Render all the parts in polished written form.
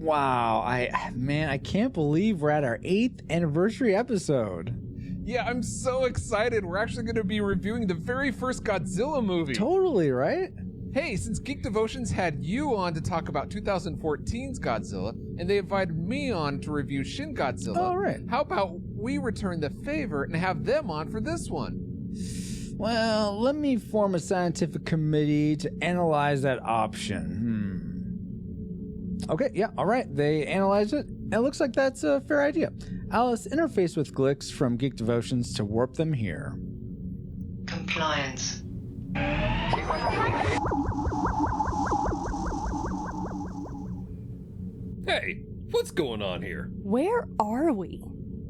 Wow, I can't believe we're at our 8th anniversary episode. Yeah, I'm so excited. We're actually going to be reviewing the very first Godzilla movie. Totally, right? Hey, since Geek Devotions had you on to talk about 2014's Godzilla, and they invited me on to review Shin Godzilla, all right. How about we return the favor and have them on for this one? Well, let me form a scientific committee to analyze that option. Okay, yeah, all right. They analyzed it. It looks like that's a fair idea. Alice, interface with Glix from Geek Devotions to warp them here. Compliance. Hey, what's going on here? Where are we?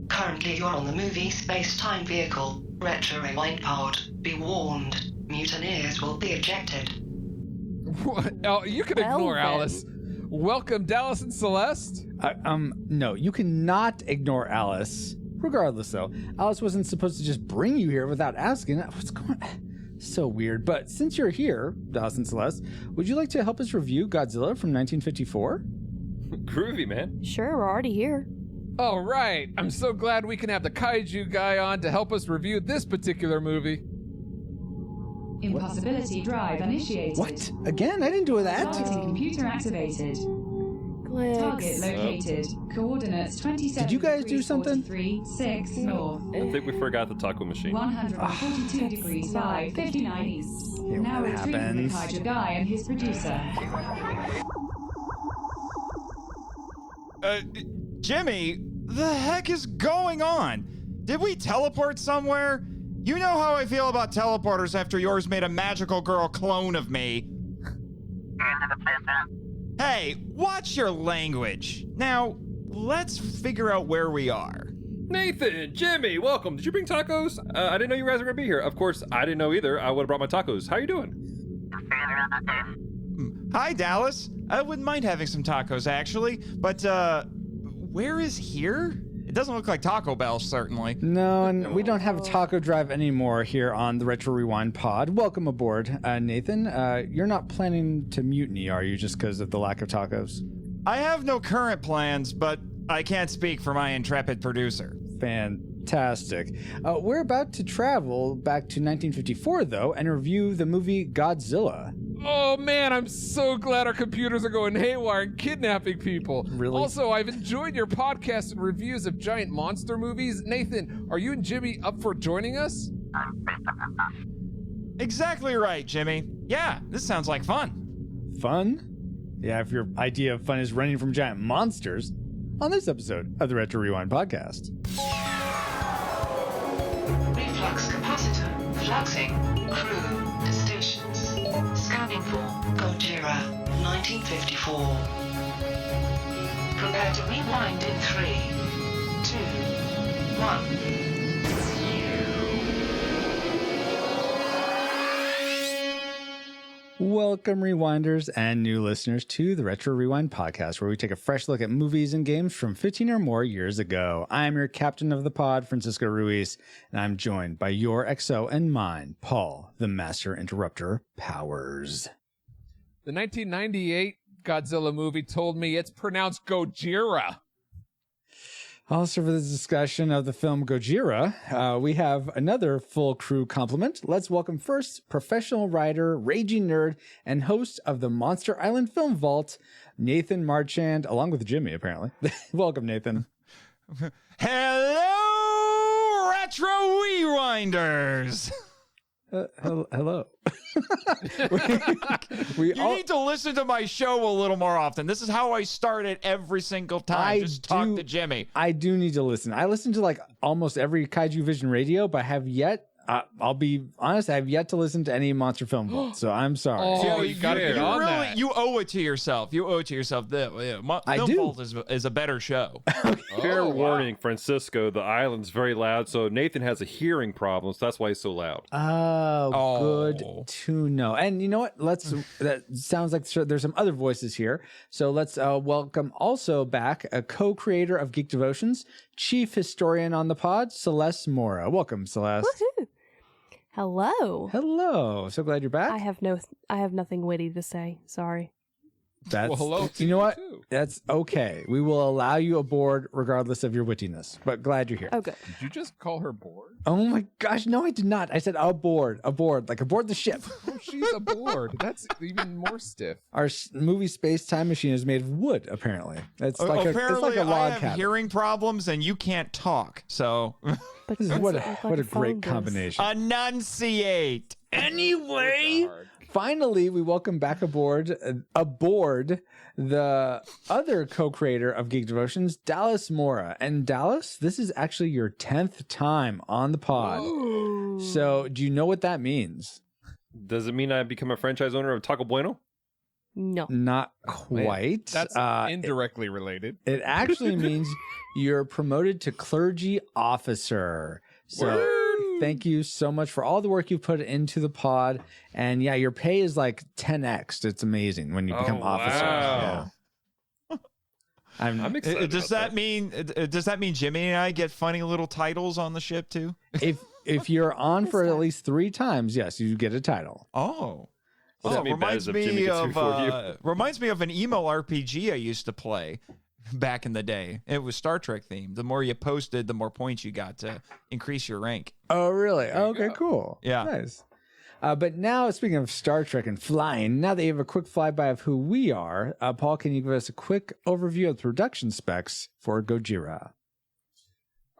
Currently you're on the movie space-time vehicle, Retro Rewind Pod. Be warned, mutineers will be ejected. What? Oh, you can ignore Alice. Welcome, Dallas and Celeste. No, you cannot ignore Alice. Regardless, though, Alice wasn't supposed to just bring you here without asking. What's going on? So weird. But since you're here, Dallas and Celeste, would you like to help us review Godzilla from 1954? Groovy, man. Sure, we're already here. All right. I'm so glad we can have the kaiju guy on to help us review this particular movie. Impossibility drive initiated. What? Again? I didn't do that. Targeting computer activated. Glix. Target located. Coordinates 27. Did you guys do something? 6 north. I think we forgot the taco machine. 142 degrees 5, 59 east. Now what retrieving the happens? kaiju guy and his producer. Jimmy, the heck is going on? Did we teleport somewhere? You know how I feel about teleporters after yours made a magical girl clone of me. Hey, watch your language. Now, let's figure out where we are. Nathan, Jimmy, welcome. Did you bring tacos? I didn't know you guys were going to be here. Of course, I didn't know either. I would have brought my tacos. How you doing? Hi, Dallas. I wouldn't mind having some tacos, actually. But, where is here? It doesn't look like Taco Bell, certainly. No, and we don't have a taco drive anymore here on the Retro Rewind pod. Welcome aboard, Nathan. You're not planning to mutiny, are you, just because of the lack of tacos? I have no current plans, but I can't speak for my intrepid producer. Fantastic. We're about to travel back to 1954, though, and review the movie Godzilla. Oh man, I'm so glad our computers are going haywire and kidnapping people. Really? Also, I've enjoyed your podcast and reviews of giant monster movies. Nathan, are you and Jimmy up for joining us? Exactly right, Jimmy. Yeah, this sounds like fun. Fun? Yeah, if your idea of fun is running from giant monsters, on this episode of the Retro Rewind podcast. Reflux capacitor. Fluxing. Crew to stations. Scanning for Gojira, 1954. Prepare to rewind in 3, 2, 1. Welcome, Rewinders and new listeners, to the Retro Rewind podcast, where we take a fresh look at movies and games from 15 or more years ago. I'm your captain of the pod, Francisco Ruiz, and I'm joined by your XO and mine, Paul, the Master Interrupter Powers. The 1998 Godzilla movie told me it's pronounced Gojira. Also, for this discussion of the film Gojira, we have another full crew complement. Let's welcome first professional writer, raging nerd, and host of the Monster Island Film Vault, Nathan Marchand, along with Jimmy, apparently. Welcome, Nathan. Hello, Retro Rewinders! Hello. You need to listen to my show a little more often. This is how I start it every single time. Talk to Jimmy. I do need to listen. I listen to like almost every Kaiju Vision radio, but I have yet, I'll be honest, I have yet to listen to any Monster Film Vault, so I'm sorry. Oh, you gotta get on that. You owe it to yourself. You owe it to yourself. Film Vault is a better show. Fair warning, Francisco, the island's very loud, so Nathan has a hearing problem, so that's why he's so loud. Oh, good to know. And you know what? That sounds like there's some other voices here. So let's welcome also back a co-creator of Geek Devotions, chief historian on the pod, Celeste Mora. Welcome, Celeste. Woohoo! Hello. Hello. So glad you're back. I have nothing witty to say. Sorry. That's, Well, hello to you know you, what? too. That's okay. We will allow you aboard regardless of your wittiness, but glad you're here. Oh, good. Did you just call her bored? Oh my gosh, no, I did not. I said aboard, like aboard the ship. Oh, she's aboard. That's even more stiff. Our movie Space Time Machine is made of wood, apparently. It's like Apparently, a I log have cabin. hearing problems and you can't talk. So But What does a, it look what a like great fungus? combination. enunciate. Anyway, Hard. finally, we welcome back aboard the other co-creator of Geek Devotions, Dallas Mora. And Dallas, this is actually your 10th time on the pod. Ooh. So do you know what that means? Does it mean I become a franchise owner of Taco Bueno? No. Not quite. That's indirectly related. It actually means you're promoted to clergy officer. So Word. thank you so much for all the work you've put into the pod. And yeah, your pay is like 10x. It's amazing when you become officer. Wow. Yeah. I'm, excited. Does about that mean Jimmy and I get funny little titles on the ship too? if you're on for at least 3 times, yes, you get a title. Oh. What's that mean, Baz, if Jimmy gets 3 for you? Reminds me of an emo RPG I used to play back in the day. It was Star Trek themed. The more you posted, the more points you got to increase your rank. Oh, really? There you Okay, go. cool. Yeah. Nice. But now, speaking of Star Trek and flying, now that you have a quick flyby of who we are, Paul, can you give us a quick overview of the production specs for Gojira?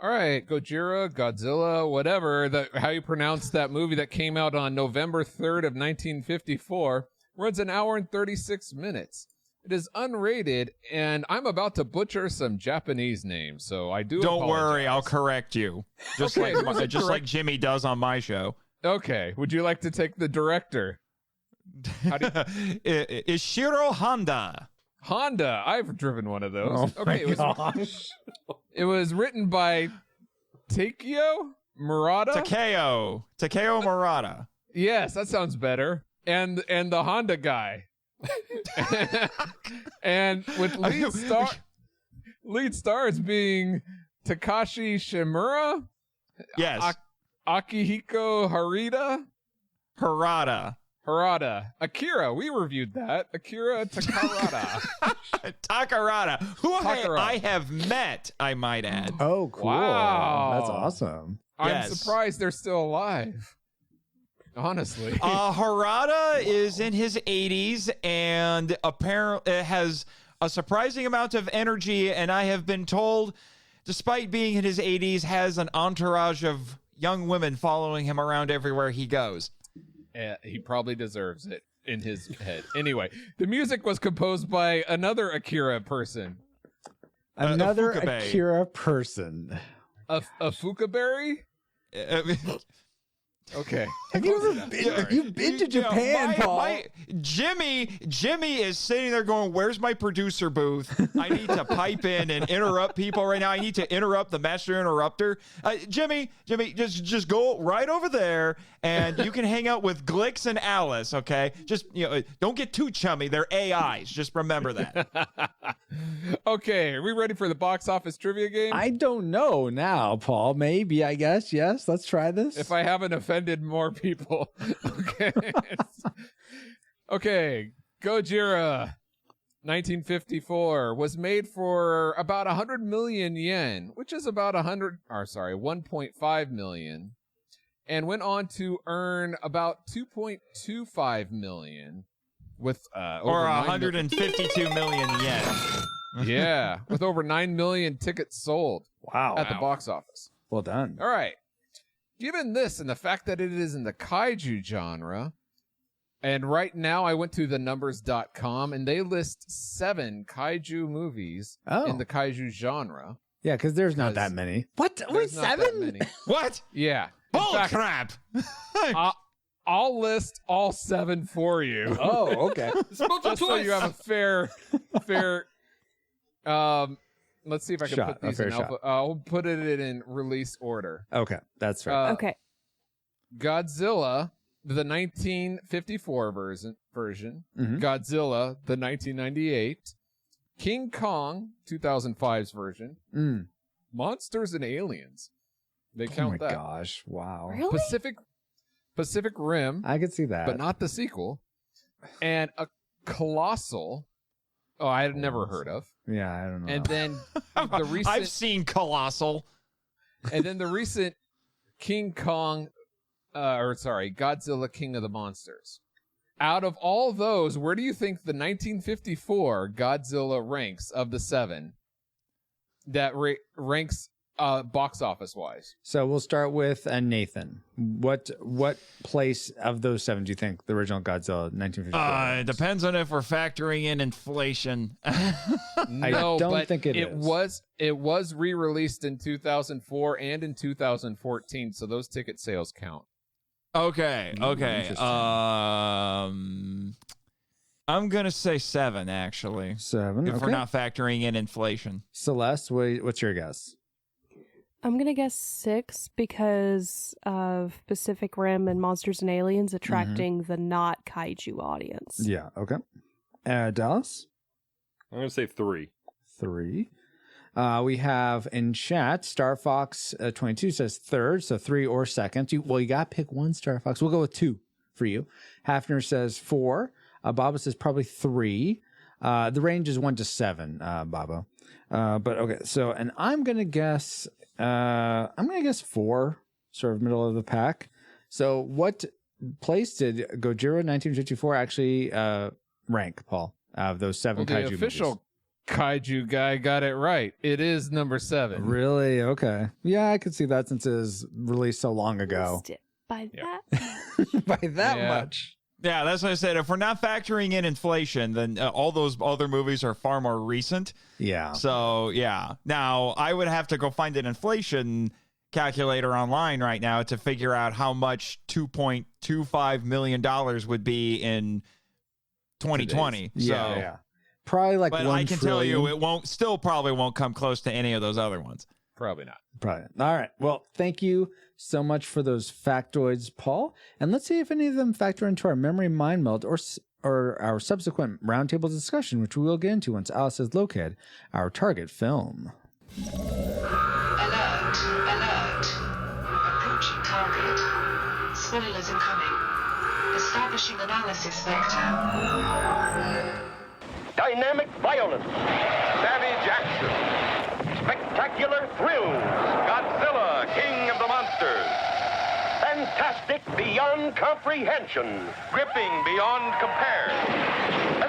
All right, Gojira, Godzilla, whatever, how you pronounce that movie that came out on November 3rd of 1954, runs an hour and 36 minutes. It is unrated, and I'm about to butcher some Japanese names, so I do Don't apologize. worry, I'll correct you. Just Okay, like like Jimmy does on my show. Okay, would you like to take the director? How do you... Ishiro Honda. Honda, I've driven one of those. Oh my gosh. It was written by Takeo Murata. Takeo Murata. Yes, that sounds better. And the Honda guy. And with lead stars being Takashi Shimura, Yes. Akihiko Harada, Akira. We reviewed that. Akira Takarada. Takarada, who Takarada. I have met, I might add. Oh, cool. Wow. That's awesome. I'm Yes. surprised they're still alive. Honestly. Harada is in his 80s and apparently has a surprising amount of energy, and I have been told, despite being in his 80s, has an entourage of young women following him around everywhere he goes. He probably deserves it in his head. Anyway, the music was composed by another Akira person. Another Fukabe. Akira person. A Fukaberry? Okay. Have you ever been? You've been to Japan, Paul. Jimmy is sitting there going, "Where's my producer booth? I need to pipe in and interrupt people right now. I need to interrupt the master interrupter. Jimmy, just go right over there, and you can hang out with Glix and Alice. Okay, just don't get too chummy. They're AIs. Just remember that." Okay, are we ready for the box office trivia game? I don't know now, Paul. Maybe, I guess. Yes, let's try this. If I haven't offended more people. Okay. Okay, Gojira, 1954, was made for about 100 million yen, which is about 1.5 million, and went on to earn about 2.25 million with Or 152 million yen. yeah, with over 9 million tickets sold Wow. at the box office. Well done. All right. Given this and the fact that it is in the kaiju genre, and right now I went to thenumbers.com and they list 7 kaiju movies in the kaiju genre. Yeah, because there's not that many. What? Wait, There's not that 7? many. What? Yeah. In Bull fact, crap! I'll list all 7 for you. Oh, okay. Just so you have a fair let's see if I can Shot, put these a in fair alpha. I'll put it in release order. Okay, that's fair. Okay. Godzilla, the 1954 version. Mhm. Godzilla, the 1998. King Kong, 2005's version. Mm. Monsters and Aliens. They Oh count my that. gosh. Wow. Really? Pacific Rim, I could see that. but not the sequel. And a colossal Oh, I had never heard of. Yeah, I don't know. And then the recent, I've seen Colossal. and then the recent Godzilla King of the Monsters. Out of all those, where do you think the 1954 Godzilla ranks of the 7? That ranks box office wise. So we'll start with Nathan. What place of those 7 do you think the original Godzilla 1954? It depends on if we're factoring in inflation. No, don't but think it is. It was re-released in 2004 and in 2014, so those ticket sales count. Okay. Interesting. I'm gonna say 7 actually. 7. If we're not factoring in inflation. Celeste, what's your guess? I'm going to guess 6 because of Pacific Rim and Monsters and Aliens attracting the not kaiju audience. Yeah. Okay. Dallas. I'm going to say 3. 3. We have in chat, Star Fox 22 says 3rd, so 3 or 2nd. You got to pick one, Star Fox. We'll go with 2 for you. Hafner says 4. Baba says probably 3. The range is 1 to 7, Baba. But okay, so, and I'm going to guess 4, sort of middle of the pack. So what place did Gojira 1954 actually rank, Paul, of those 7 kaiju The official movies? kaiju guy got it right. It is number 7. Really? Okay. Yeah, I could see that since it was released so long ago. Missed it by that. By that Yeah. much. Yeah, that's what I said. If we're not factoring in inflation, then all those other movies are far more recent. Yeah. So, yeah. Now, I would have to go find an inflation calculator online right now to figure out how much $2.25 million would be in 2020. Yeah, So, yeah. Probably like but 1 I can tell you it probably won't come close to any of those other ones. Probably not. Probably. All right. Well, thank you so much for those factoids, Paul. And let's see if any of them factor into our memory mind meld or our subsequent roundtable discussion, which we will get into once Alice has located our target film. Alert! Alert! Approaching target. Spoilers incoming. Establishing analysis vector. Dynamic violence, savage action, spectacular thrills, Godzilla, King of the Monsters. Fantastic beyond comprehension, gripping beyond compare,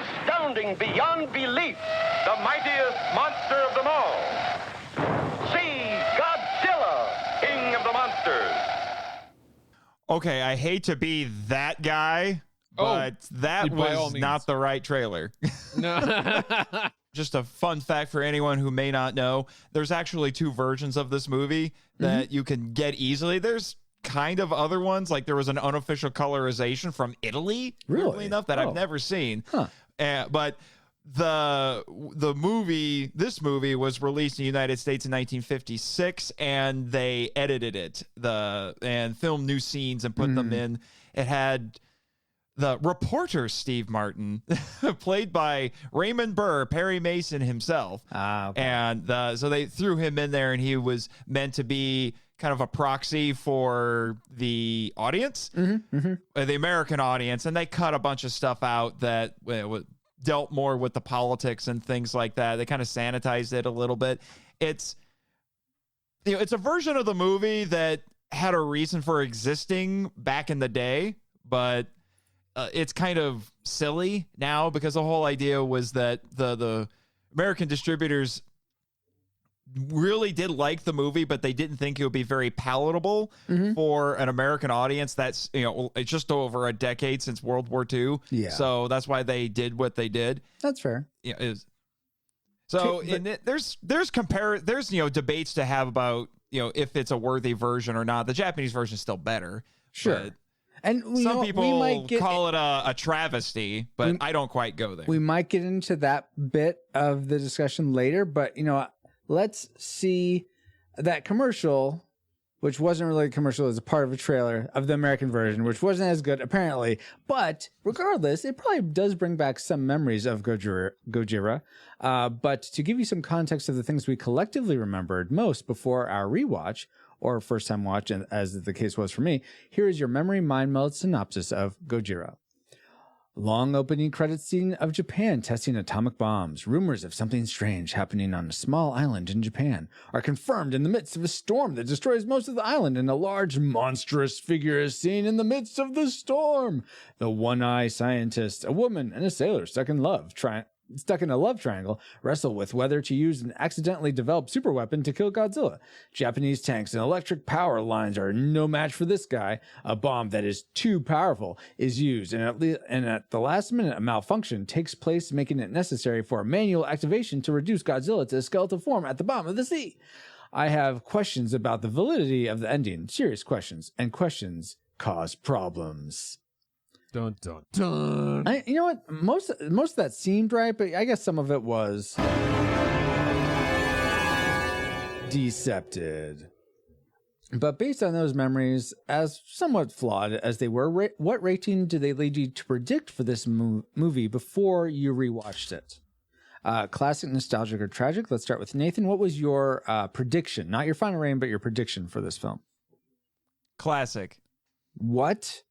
astounding beyond belief, the mightiest monster of them all. See Godzilla, King of the Monsters. Okay, I hate to be that guy, but that by all was means. not the right trailer. No. Just a fun fact for anyone who may not know, there's actually 2 versions of this movie that you can get easily. There's kind of other ones, like there was an unofficial colorization from Italy, Really? weirdly enough, that I've never seen. Huh. But this movie was released in the United States in 1956, and they edited it and filmed new scenes and put them in. It had the reporter Steve Martin, played by Raymond Burr, Perry Mason himself. Okay. And so they threw him in there, and he was meant to be kind of a proxy for the audience, the American audience. And they cut a bunch of stuff out that dealt more with the politics and things like that. They kind of sanitized it a little bit. It's a version of the movie that had a reason for existing back in the day, but it's kind of silly now because the whole idea was that the American distributors really did like the movie, but they didn't think it would be very palatable for an American audience. That's, it's just over a decade since World War II. Yeah. So that's why they did what they did. That's fair. Yeah. So there's debates to have about, if it's a worthy version or not. The Japanese version is still better. Sure. And Some people we might call it a travesty, but I don't quite go there. We might get into that bit of the discussion later, but let's see that commercial, which wasn't really a commercial, as a part of a trailer of the American version, which wasn't as good apparently. But regardless, it probably does bring back some memories of Gojira. But to give you some context of the things we collectively remembered most before our rewatch, or first time watch, as the case was for me, here is your memory mind meld synopsis of Gojira. Long opening credits scene of Japan testing atomic bombs. Rumors of something strange happening on a small island in Japan are confirmed in the midst of a storm that destroys most of the island, and a large monstrous figure is seen in the midst of the storm. The one-eye scientist, a woman, and a sailor stuck in a love triangle wrestle with whether to use an accidentally developed superweapon to kill Godzilla. Japanese tanks and electric power lines are no match for this guy. A bomb that is too powerful is used, and at the last minute, a malfunction takes place, making it necessary for a manual activation to reduce Godzilla to a skeletal form at the bottom of the sea. I have questions about the validity of the ending. Serious questions, and questions cause problems. Dun, dun, dun. You know what? Most of that seemed right, but I guess some of it was decepted. But based on those memories, as somewhat flawed as they were, what rating did they lead you to predict for this movie before you rewatched it? Classic, nostalgic, or tragic? Let's start with Nathan. What was your prediction? Not your final rating, but your prediction for this film. Classic. What?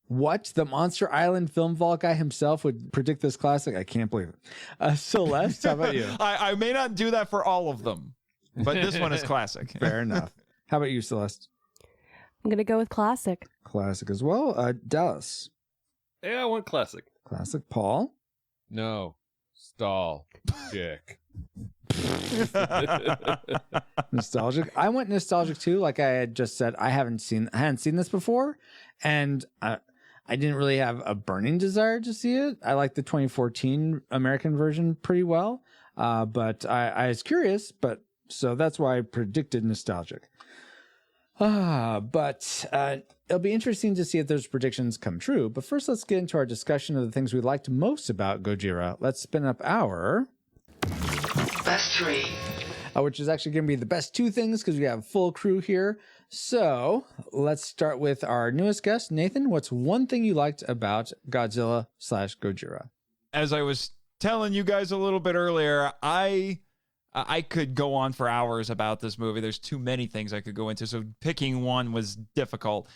What? The Monster Island film vault guy himself would predict this classic? I can't believe it. Celeste, how about you? I may not do that for all of them, but this one is classic. Fair enough. How about you, Celeste? I'm going to go with classic. Classic as well. Dallas? Yeah, I want classic. Classic. Paul? No. Stall. Dick. Nostalgic. I went nostalgic too. Like I had just said, I hadn't seen this before, and I didn't really have a burning desire to see it. I like the 2014 American version pretty well, but I was curious. But so that's why I predicted nostalgic. But it'll be interesting to see if those predictions come true. But first, let's get into our discussion of the things we liked most about Gojira. Let's spin up our Best 3. which is actually going to be the best 2 things because we have a full crew here. So let's start with our newest guest, Nathan. What's one thing you liked about Godzilla/Gojira? As I was telling you guys a little bit earlier, I could go on for hours about this movie. There's too many things I could go into, so picking one was difficult.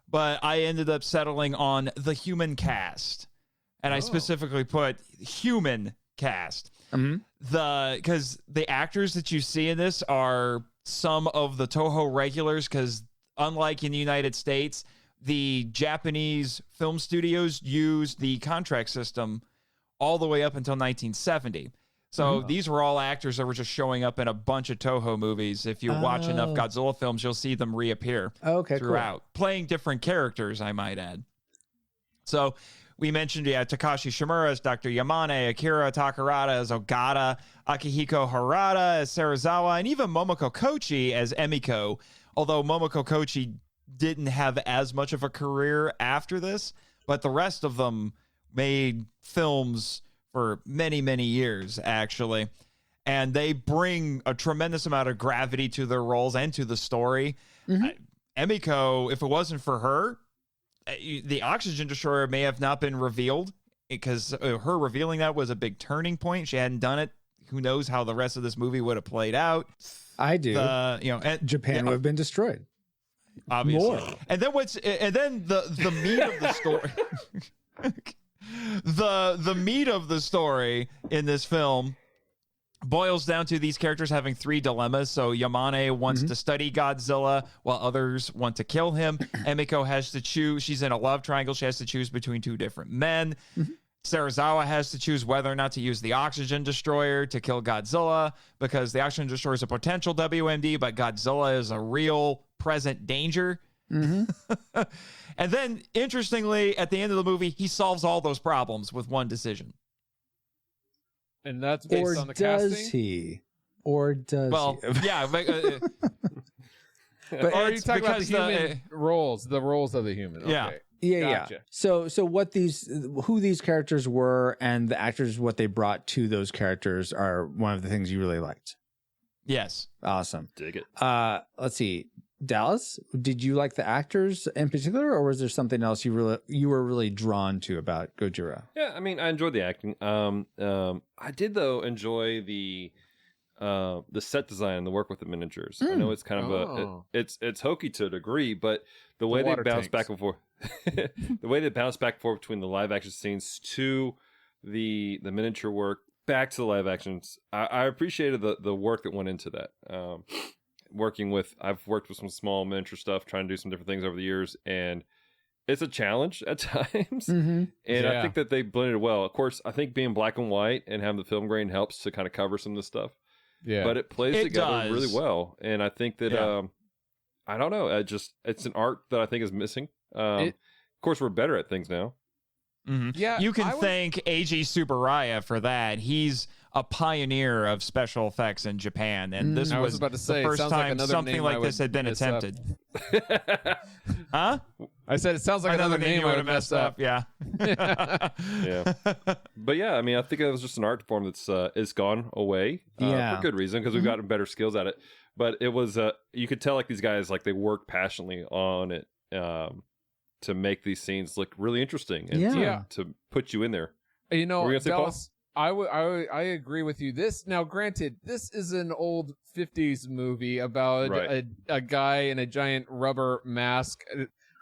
But I ended up settling on the human cast. And I specifically put human cast. Mm-hmm. Because the actors that you see in this are some of the Toho regulars, because unlike in the United States, the Japanese film studios used the contract system all the way up until 1970. So these were all actors that were just showing up in a bunch of Toho movies. If you watch enough Godzilla films, you'll see them reappear throughout, playing different characters, I might add. So we mentioned Takashi Shimura as Dr. Yamane, Akira Takarada as Ogata, Akihiko Harada as Serizawa, and even Momoko Kochi as Emiko, although Momoko Kochi didn't have as much of a career after this, but the rest of them made films for many, many years, actually. And they bring a tremendous amount of gravity to their roles and to the story. Emiko, if it wasn't for her, the Oxygen Destroyer may have not been revealed, because her revealing that was a big turning point. She hadn't done it. Who knows how the rest of this movie would have played out. I do. Japan would have been destroyed. Obviously. More. And then the meat of the story. The meat of the story in this film boils down to these characters having 3 dilemmas. So Yamane wants to study Godzilla while others want to kill him. Emiko has to choose. She's in a love triangle. She has to choose between 2 different men. Serizawa has to choose whether or not to use the Oxygen Destroyer to kill Godzilla, because the Oxygen Destroyer is a potential WMD, but Godzilla is a real present danger. And then, interestingly, at the end of the movie, he solves all those problems with one decision. And that's based on the casting? Does he? Or does he? Yeah. But or are you talking about the human roles? The roles of the human. Okay. Yeah. Yeah, Gotcha. So who these characters were and the actors, what they brought to those characters are one of the things you really liked. Yes. Awesome. Dig it. Let's see. Dallas, did you like the actors in particular, or was there something else you were really drawn to about Gojira? Yeah, I mean, I enjoyed the acting. I did though enjoy the the set design and the work with the miniatures. I know it's kind of it's hokey to a degree, but the way they bounce back and forth, the way they bounce back and forth between the live action scenes to the miniature work back to the live actions, I appreciated the work that went into that. I've worked with some small miniature stuff, trying to do some different things over the years, and it's a challenge at times. And I think that they blended it well. Of course, I think being black and white and having the film grain helps to kind of cover some of this stuff. Yeah, but it plays together really well, and I think that I don't know, it's an art that I think is missing. Of course, we're better at things now. Yeah, you can thank Eiji Tsuburaya for that. He's a pioneer of special effects in Japan, and this was about to say, the first time something like this had been attempted. Huh? I said it sounds like another name I would have messed up. Yeah. Yeah. But yeah, I mean, I think it was just an art form that's it's gone away for good reason, because we've gotten better skills at it. But it was you could tell like these guys, like, they work passionately on it to make these scenes look really interesting and to put you in there. You know, Dallas, I agree with you. Now, granted, this is an old 50s movie about a guy in a giant rubber mask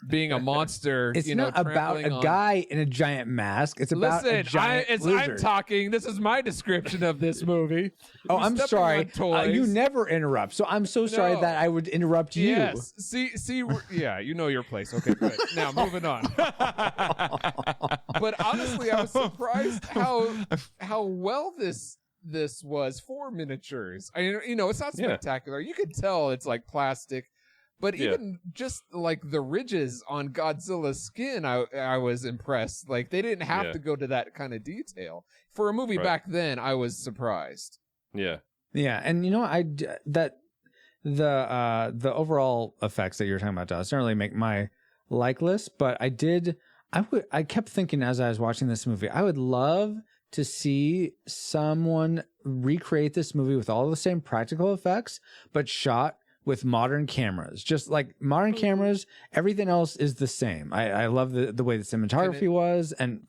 being a monster. It's not about a guy in a giant mask. It's about a giant lizard. I'm talking. This is my description of this movie. Oh, I'm sorry. You never interrupt, so I'm so sorry that I would interrupt you. Yes. See, yeah, you know your place. Okay, good. Now, moving on. But honestly, I was surprised how well this was for miniatures. It's not spectacular. You could tell it's like plastic. But even just like the ridges on Godzilla's skin, I was impressed. Like, they didn't have to go to that kind of detail for a movie back then. I was surprised. Yeah, and the overall effects that you're talking about doesn't really make my like list, but I kept thinking as I was watching this movie, I would love to see someone recreate this movie with all the same practical effects, but shot with modern cameras. Just like modern cameras, everything else is the same. I love the way the cinematography was. And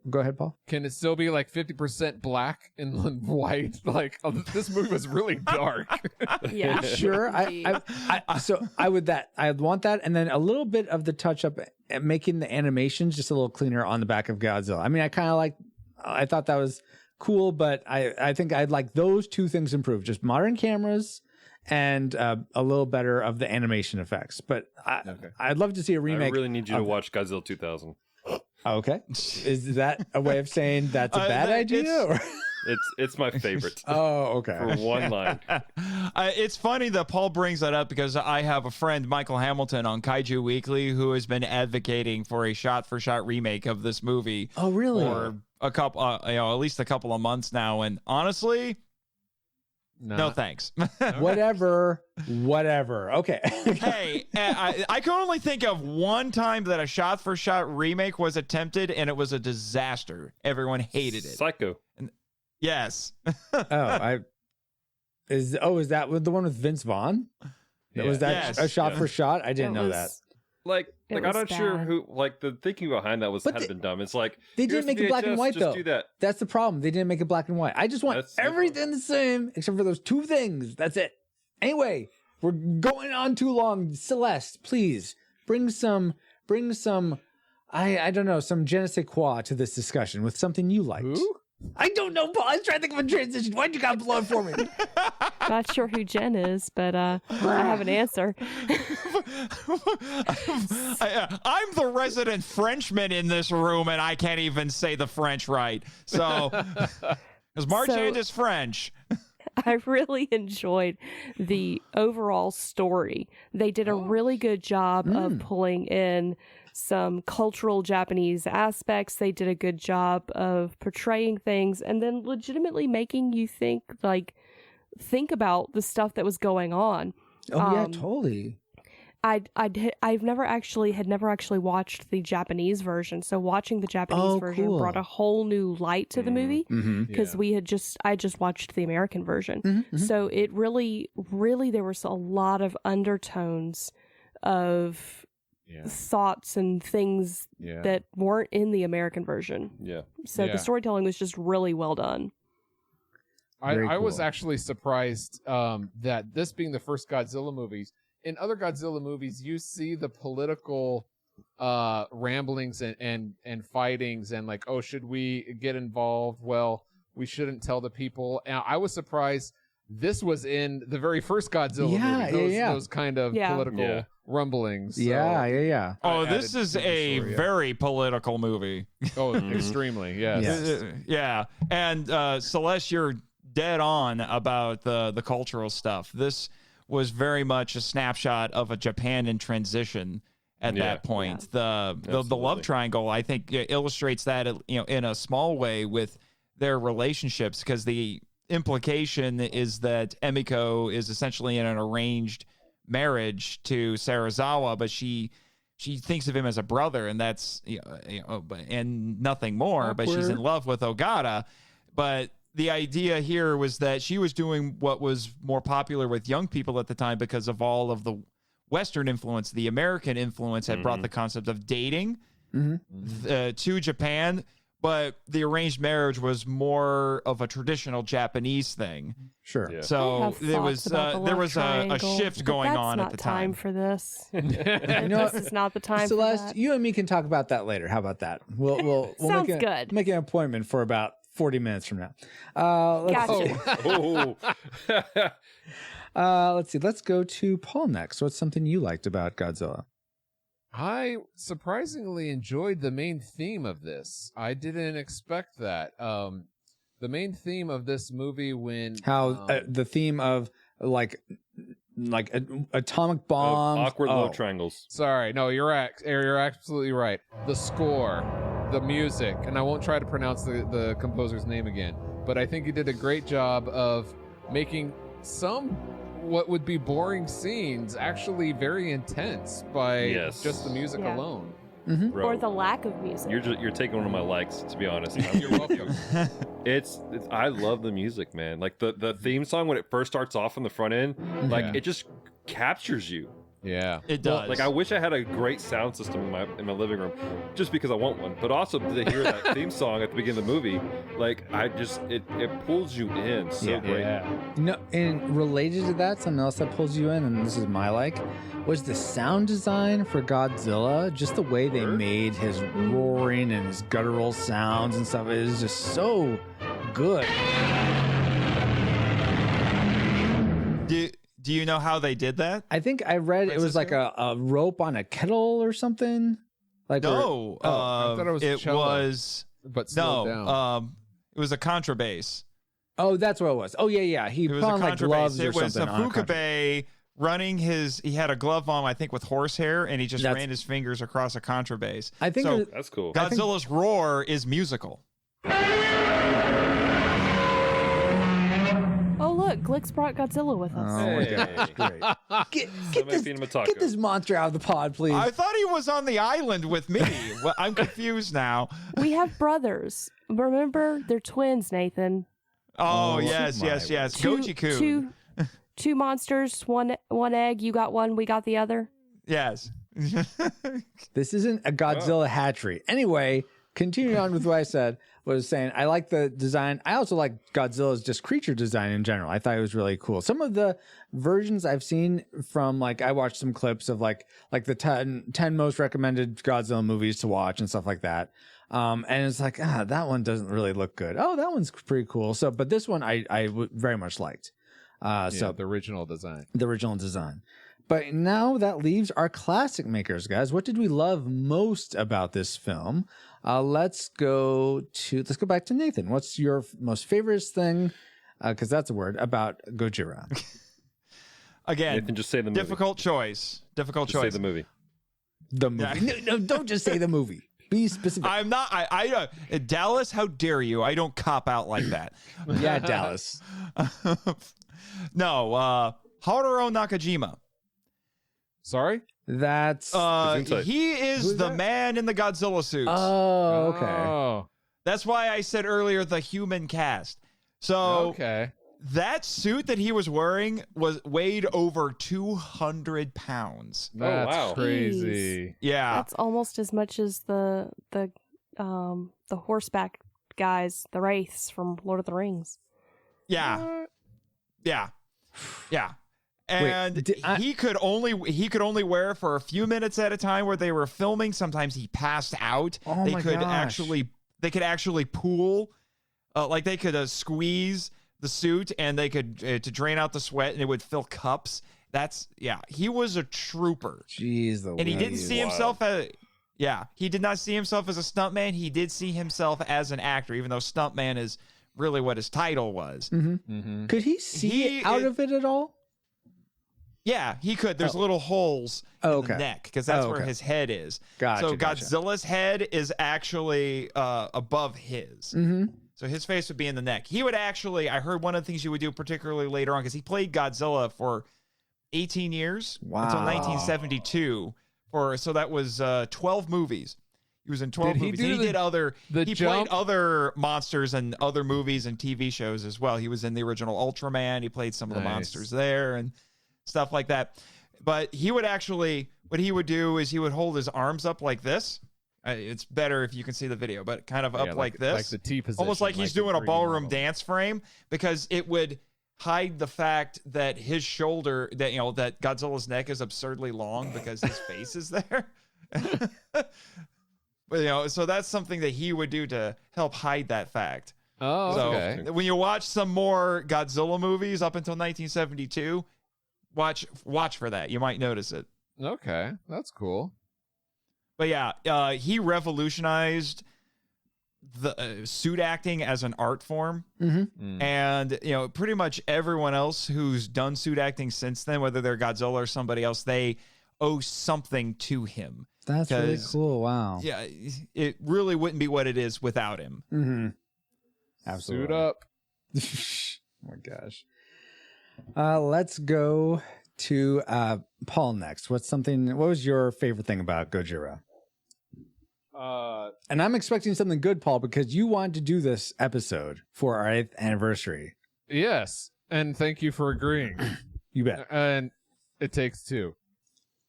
go ahead, Paul. Can it still be like 50% black and white? Like, this movie was really dark. Yeah, sure. I'd want that, and then a little bit of the touch up, making the animations just a little cleaner on the back of Godzilla. I mean, I thought that was cool, but I think I'd like those two things improved. Just modern cameras and a little better of the animation effects. But I'd love to see a remake. I really need you to watch Godzilla 2000. Okay. Is that a way of saying that's a bad idea? It's my favorite. Oh, okay. For one line. It's funny that Paul brings that up, because I have a friend, Michael Hamilton, on Kaiju Weekly, who has been advocating for a shot-for-shot remake of this movie. Oh, really? For a couple, at least a couple of months now. And honestly, no thanks. Whatever. Okay. Hey, I can only think of one time that a shot-for-shot remake was attempted, and it was a disaster. Everyone hated it. Psycho. Yes. Is that the one with Vince Vaughn? Yeah. Was that a shot for shot? I didn't know that. Like I'm not sure who. Like, the thinking behind that had been dumb. It's like, they didn't make it black and white, though. Do that. That's the problem. They didn't make it black and white. I just want everything the same except for those two things. That's it. Anyway, we're going on too long. Celeste, please bring some. I don't know, some je ne sais quoi to this discussion with something you liked. Who? I don't know, Paul. I was trying to think of a transition. Why'd you got blow it for me? Not sure who Jen is, but I have an answer. I'm the resident Frenchman in this room, and I can't even say the French right. So, because Marchand is French. I really enjoyed the overall story. They did a really good job of pulling in some cultural Japanese aspects. They did a good job of portraying things and then legitimately making you think about the stuff that was going on. Oh, yeah, totally. I've never actually watched the Japanese version, so watching the Japanese version brought a whole new light to the movie, because I just watched the American version. So it really there was a lot of undertones of thoughts and things that weren't in the American version. Yeah. So the storytelling was just really well done. I was actually surprised that this being the first Godzilla movies. In other Godzilla movies, you see the political ramblings and fightings and like, oh, should we get involved? Well, we shouldn't tell the people. And I was surprised this was in the very first Godzilla movie. Those kind of political rumblings. So Oh, this is a very political movie. Oh, extremely, yes. Yeah. And Celeste, you're dead on about the cultural stuff. This was very much a snapshot of a Japan in transition at that point. The love triangle, I think, illustrates that, in a small way with their relationships, because the implication is that Emiko is essentially in an arranged marriage to Serizawa, but she thinks of him as a brother, and that's and nothing more. Awkward. But she's in love with Ogata. But the idea here was that she was doing what was more popular with young people at the time because of all of the Western influence. The American influence had brought the concept of dating to Japan. But the arranged marriage was more of a traditional Japanese thing. Sure. Yeah. So there was a shift going on at the time. Not time for this. This is not the time. Celeste, for that. you and me can talk about that later. How about that? We'll Sounds good. Make an appointment for about 40 minutes from now. Let's see. Let's go to Paul next. What's something you liked about Godzilla? I surprisingly enjoyed the main theme of this. I didn't expect that. The main theme of this movie, the theme of like atomic bombs, awkward love triangles. Sorry, no, you're absolutely right. The score, the music, and I won't try to pronounce the composer's name again, but I think he did a great job of making some what would be boring scenes actually very intense by just the music alone. Bro, or the lack of music. You're taking one of my likes, to be honest. You're welcome. It's I love the music, man. Like the theme song when it first starts off on the front end, like it just captures you. Yeah, it does. Like I wish I had a great sound system in my living room, just because I want one. But also to hear that theme song at the beginning of the movie, like it pulls you in so great. Yeah. No, and related to that, something else that pulls you in, and this is my was the sound design for Godzilla. Just the way they made his roaring and his guttural sounds and stuff. It is just so good. Do you know how they did that? I think I read it was like a rope on a kettle or something. Like no, I thought it was slowed down. It was a contrabass. Oh, that's what it was. Oh yeah. He put on like gloves or something. It was a Fukabe running he had a glove on, I think, with horsehair, and he just ran his fingers across a contrabass. I think so. That's cool. Godzilla's roar is musical. Oh, look, Glick's brought Godzilla with us. Oh, my gosh, great. Get this monster out of the pod, please. I thought he was on the island with me. Well, I'm confused now. We have brothers. Remember? They're twins, Nathan. Oh yes. Goji-kun. Two monsters, one egg. You got one, we got the other. Yes. This isn't a Godzilla hatchery. Anyway, continuing on with what I said, was saying I like the design. I also like Godzilla's just creature design in general. I thought it was really cool. Some of the versions I've seen from I watched some clips of like the 10 most recommended Godzilla movies to watch and stuff like that. And it's like, that one doesn't really look good. Oh, that one's pretty cool. So, but this one I very much liked. So the original design. But now that leaves our classic makers, guys. What did we love most about this film? Let's go back to Nathan. What's your most favorite thing? Because that's a word about Gojira. Again, Nathan, just say the movie. Difficult choice. Say the movie. The movie. No, don't just say the movie. Be specific. I'm not. I Dallas, how dare you? I don't cop out like that. Yeah, Dallas. No, Haruo Nakajima. Sorry? That's he is the man in the Godzilla suits. Oh, okay. That's why I said earlier the human cast. So that suit that he was wearing weighed over 200 pounds. That's crazy. Jeez. Yeah. That's almost as much as the horseback guys, the wraiths from Lord of the Rings. Yeah. And he could only wear it for a few minutes at a time where they were filming. Sometimes he passed out. Oh they could actually pool, like they could squeeze the suit and they could to drain out the sweat and it would fill cups. He was a trooper. Jeez, and he didn't see himself as he did not see himself as a stuntman. He did see himself as an actor, even though stuntman is really what his title was. Could he see out of it at all? Yeah, he could. There's little holes in the neck because that's where his head is. So Godzilla's head is actually above his. So his face would be in the neck. He would actually, I heard one of the things he would do particularly later on, because he played Godzilla for 18 years until 1972. So that was 12 movies. He was in 12 movies. He played other monsters and other movies and TV shows as well. He was in the original Ultraman. He played some of the monsters there and stuff like that. But he would actually, what he would do is he would hold his arms up like this. It's better if you can see the video, but kind of up like this. Like the T position. Almost like he's doing a ballroom dance frame, because it would hide the fact that his shoulder, that Godzilla's neck is absurdly long because his face is there. But, so that's something that he would do to help hide that fact. Okay. When you watch some more Godzilla movies up until 1972, watch for that. You might notice it. Okay, that's cool. But he revolutionized the suit acting as an art form. And, pretty much everyone else who's done suit acting since then, whether they're Godzilla or somebody else, they owe something to him. That's really cool. Wow. Yeah, it really wouldn't be what it is without him. Absolutely. Suit up. Oh my gosh. Let's go to Paul next. What was your favorite thing about Gojira? And I'm expecting something good, Paul, because you wanted to do this episode for our 8th anniversary. Yes, and thank you for agreeing. You bet. And it takes two.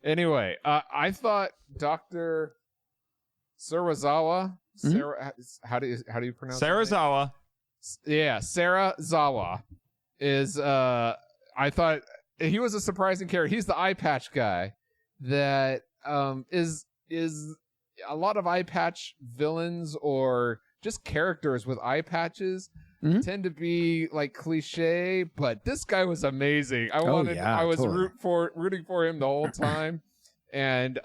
Anyway, I thought Dr. Sarazawa, how do you pronounce it? Sarazawa. Yeah, Sarazawa is I thought he was a surprising character. He's the eye patch guy that is a lot of eye patch villains or just characters with eye patches tend to be like cliche, but this guy was amazing. I was rooting for him the whole time. And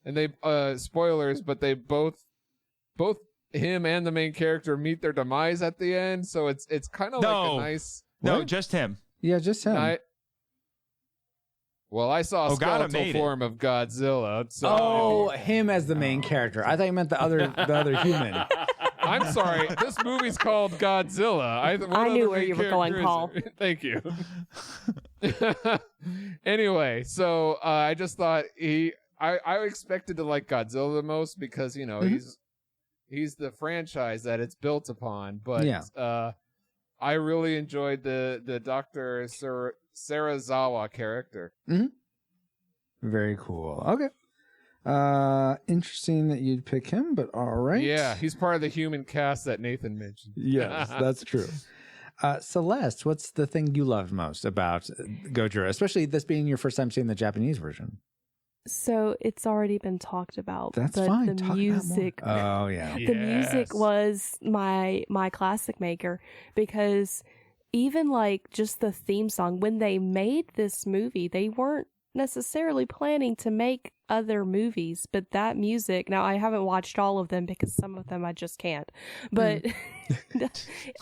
they spoilers, but they both him and the main character meet their demise at the end, so it's kind of like a nice just him. Yeah, just him. I saw a skeletal form of Godzilla. So him as the main character. I thought you meant the other human. I'm sorry. This movie's called Godzilla. I knew where you were going, Paul. Thank you. Anyway, so I just thought I expected to like Godzilla the most because he's the franchise that it's built upon. But I really enjoyed the Dr. Sarazawa character. Very cool. Okay. Interesting that you'd pick him, but all right. Yeah, he's part of the human cast that Nathan mentioned. Yes, that's true. Celeste, what's the thing you loved most about Gojira, especially this being your first time seeing the Japanese version? So it's already been talked about. That's fine. The music. Oh yeah. The music was my classic maker, because even like just the theme song, when they made this movie, they weren't necessarily planning to make other movies, but that music, now I haven't watched all of them because some of them I just can't, but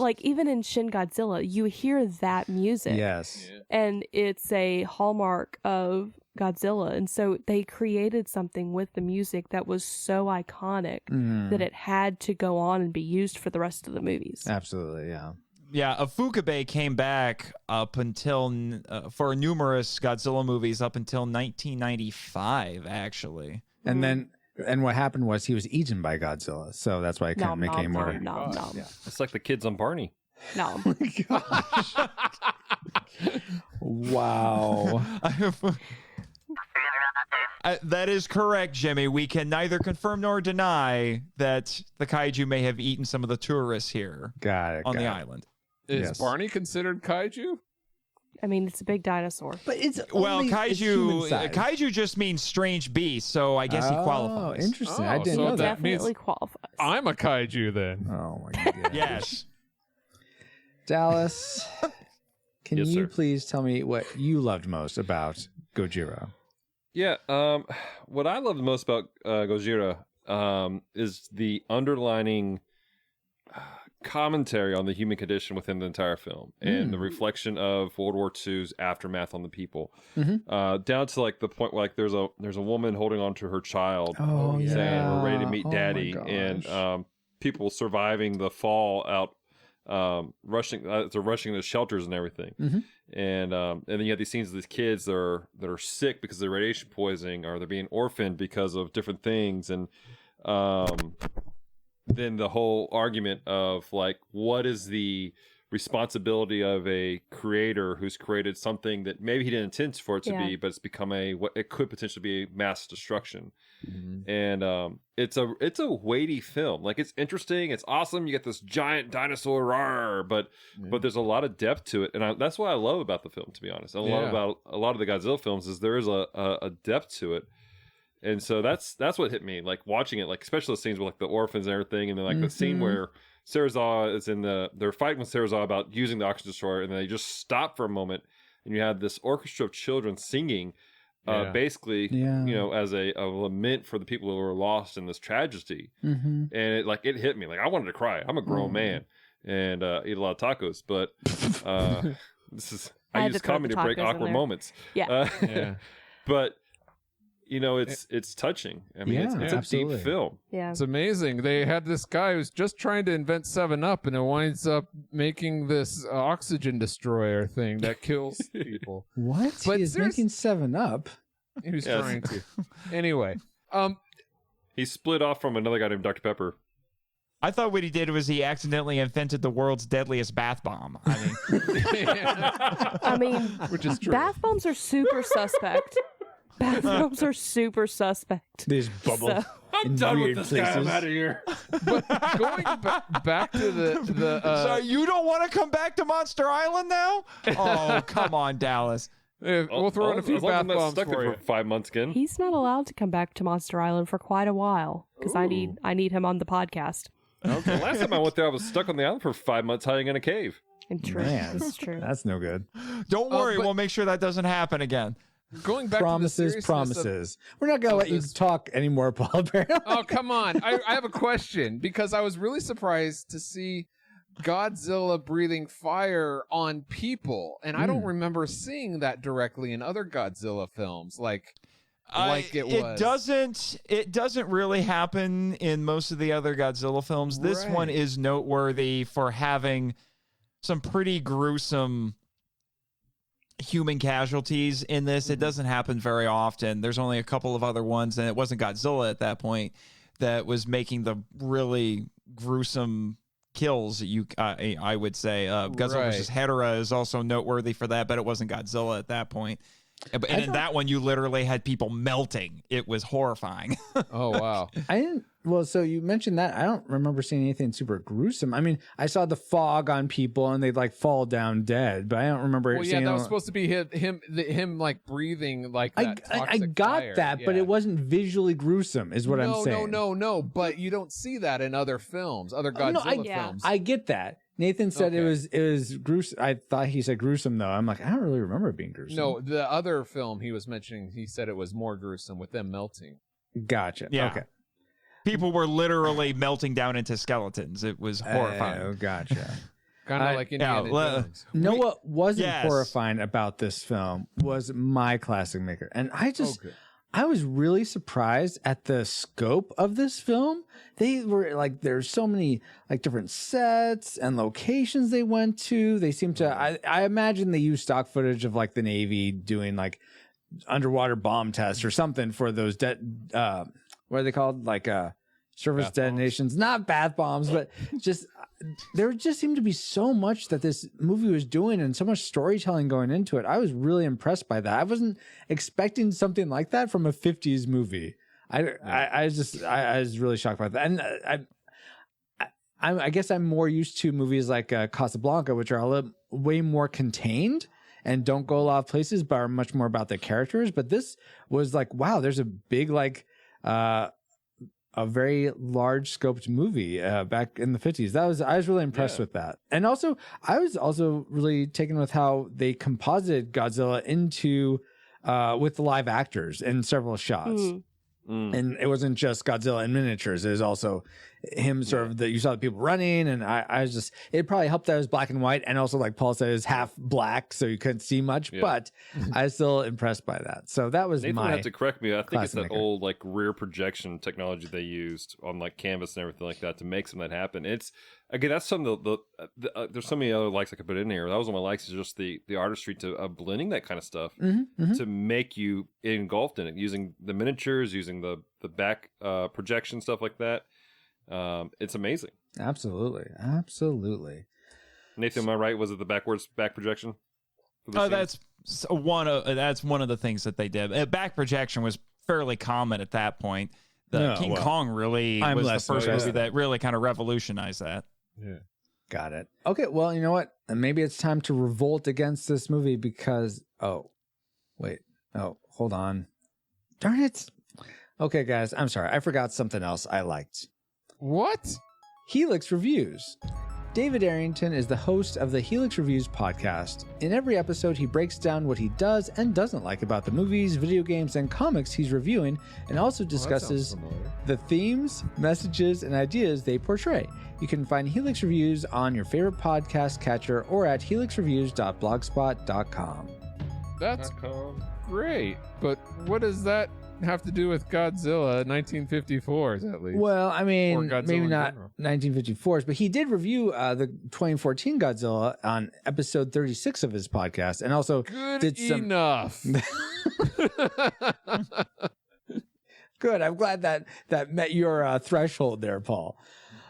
like even in Shin Godzilla, you hear that music. Yes. And it's a hallmark of Godzilla, and so they created something with the music that was so iconic that it had to go on and be used for the rest of the movies. Absolutely, yeah. Yeah, Afukube came back up until for numerous Godzilla movies up until 1995, actually. And what happened was he was eaten by Godzilla, so that's why it kind of became more. Yeah. It's like the kids on Barney. No. Oh my gosh. Wow. That is correct, Jimmy. We can neither confirm nor deny that the kaiju may have eaten some of the tourists here on the island. Is Barney considered kaiju? I mean, it's a big dinosaur. But it's kaiju just means strange beast, so I guess he qualifies. Oh, interesting. I didn't know that. Definitely qualifies. I'm a kaiju then. Oh my god. Yes. Dallas, can Yes, you sir. please tell me what you loved most about Gojira? Yeah, what I love the most about Gojira is the underlining commentary on the human condition within the entire film and the reflection of World War II's aftermath on the people, down to like the point where like there's a woman holding on to her child, saying we're ready to meet daddy, and people surviving the fallout, rushing to shelters and everything, and then you have these scenes of these kids that are sick because of radiation poisoning, or they're being orphaned because of different things, and then the whole argument of like, what is the responsibility of a creator who's created something that maybe he didn't intend for it to be, but it's become what it could potentially be a mass destruction. And it's a weighty film. Like, it's interesting, it's awesome. You get this giant dinosaur, rawr, but there's a lot of depth to it, and that's what I love about the film, to be honest. And a lot of the Godzilla films is there is a depth to it. And so that's what hit me, like watching it, like especially the scenes with like the orphans and everything, and then like the scene where Serizawa is they're fighting with Serizawa about using the oxygen destroyer, and they just stop for a moment, and you have this orchestra of children singing, basically, as a lament for the people who were lost in this tragedy. And it hit me, like I wanted to cry. I'm a grown man and eat a lot of tacos, but I use comedy to break awkward moments. But it's touching. I mean, it's a deep film. Yeah, it's amazing. They had this guy who's just trying to invent 7-Up, and it winds up making this oxygen destroyer thing that kills people. What? But he is making 7-Up. He was trying to. Anyway, he split off from another guy named Dr. Pepper. I thought what he did was he accidentally invented the world's deadliest bath bomb. I mean, which is true. Bath bombs are super suspect. Bath bombs are super suspect. They just bubble. So. I'm done with this guy. I'm out of here. But going back to the so you don't want to come back to Monster Island now? Oh, come on, Dallas. We'll throw in a few bath bombs stuck for there you. for 5 months again. He's not allowed to come back to Monster Island for quite a while because I need him on the podcast. Okay. Last time I went there, I was stuck on the island for 5 months hiding in a cave. Man, That's true. That's no good. Don't worry, we'll make sure that doesn't happen again. Going back promises, to the promises. We're not gonna let you talk anymore, Paul. Apparently. Oh, come on! I have a question, because I was really surprised to see Godzilla breathing fire on people, and I don't remember seeing that directly in other Godzilla films. It doesn't really happen in most of the other Godzilla films. This one is noteworthy for having some pretty gruesome human casualties in this. It doesn't happen very often. There's only a couple of other ones, and it wasn't Godzilla at that point that was making the really gruesome kills. I would say Godzilla versus Hedorah is also noteworthy for that, but it wasn't Godzilla at that point. And in that one, you literally had people melting. It was horrifying. Oh, wow. Well, so you mentioned that. I don't remember seeing anything super gruesome. I mean, I saw the fog on people and they'd like fall down dead, but I don't remember seeing that was supposed to be him like breathing like that. I got fire. that, but it wasn't visually gruesome, is what I'm saying. No. But you don't see that in other films, other Godzilla films. I get that. Nathan said it was gruesome. I thought he said gruesome, though. I'm like, I don't really remember it being gruesome. No, the other film he was mentioning, he said it was more gruesome with them melting. Gotcha. Yeah. Okay. People were literally melting down into skeletons. It was horrifying. Oh, gotcha. Kind of like Indiana Jones. What wasn't horrifying about this film was My Classic Maker. And I was really surprised at the scope of this film. They were like, there's so many like different sets and locations they went to. They seem to, I imagine they used stock footage of like the Navy doing like underwater bomb tests or something for those what are they called? Like surface detonations, not bath bombs, but just there just seemed to be so much that this movie was doing and so much storytelling going into it. I was really impressed by that. I wasn't expecting something like that from a 50s movie. I was really shocked by that. And I guess I'm more used to movies like Casablanca, which are way more contained and don't go a lot of places, but are much more about the characters. But this was like, wow, there's a big, like, a very large scoped movie back in the 50s. I was really impressed with that. And also, I was also really taken with how they composited Godzilla into with the live actors in several shots. And it wasn't just Godzilla in miniatures. It was also him sort of you saw the people running, and I was just, it probably helped that it was black and white, and also like Paul said, it was half black, so you couldn't see much, but I was still impressed by that. So that was Nathan my have to correct me. I think it's that maker. old like rear projection technology they used on like canvas and everything like that to make some of that happen. It's again, that's some of there's so many other likes I could put in here. That was one of my likes, is just the artistry to blending that kind of stuff to make you engulfed in it, using the miniatures, using the back projection, stuff like that. It's amazing. Absolutely. Nathan, am I right? Was it the back projection? Oh, that's one of the things that they did. Back projection was fairly common at that point. King Kong really was the first movie that really kind of revolutionized that. Yeah. Got it. Okay, well, you know what? Maybe it's time to revolt against this movie because hold on. Darn it. Okay, guys, I'm sorry. I forgot something else I liked. What? Helix Reviews. David Arrington is the host of the Helix Reviews podcast. In every episode, he breaks down what he does and doesn't like about the movies, video games, and comics he's reviewing, and also discusses the themes, messages, and ideas they portray. You can find Helix Reviews on your favorite podcast catcher or at helixreviews.blogspot.com. That's great, but what does that have to do with Godzilla 1954s at least? Well, I mean, maybe not 1954s, but he did review the 2014 Godzilla on episode 36 of his podcast, and also did some enough. Good. I'm glad that met your threshold there, Paul.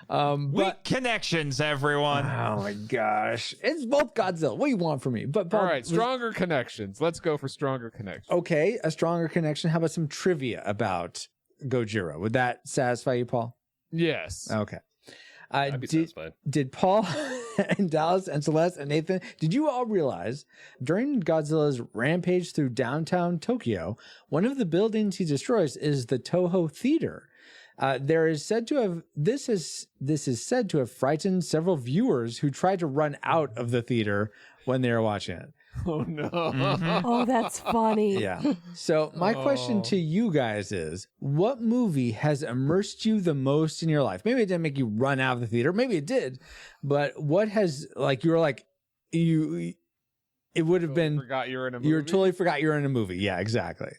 Weak connections, everyone. Oh my gosh, it's both Godzilla. What do you want from me? But Paul, all right, stronger connections. Let's go for stronger connections. Okay, a stronger connection. How about some trivia about Gojira? Would that satisfy you, Paul? Yes. Okay. I'd be satisfied. Did Paul and Dallas and Celeste and Nathan, did you all realize during Godzilla's rampage through downtown Tokyo, one of the buildings he destroys is the Toho Theater? This is said to have frightened several viewers who tried to run out of the theater when they were watching it. Oh no! Oh, that's funny. Yeah. So my question to you guys is: what movie has immersed you the most in your life? Maybe it didn't make you run out of the theater. Maybe it did, but what has it would have been forgot you were in a movie. You totally forgot you were in a movie. Yeah, exactly.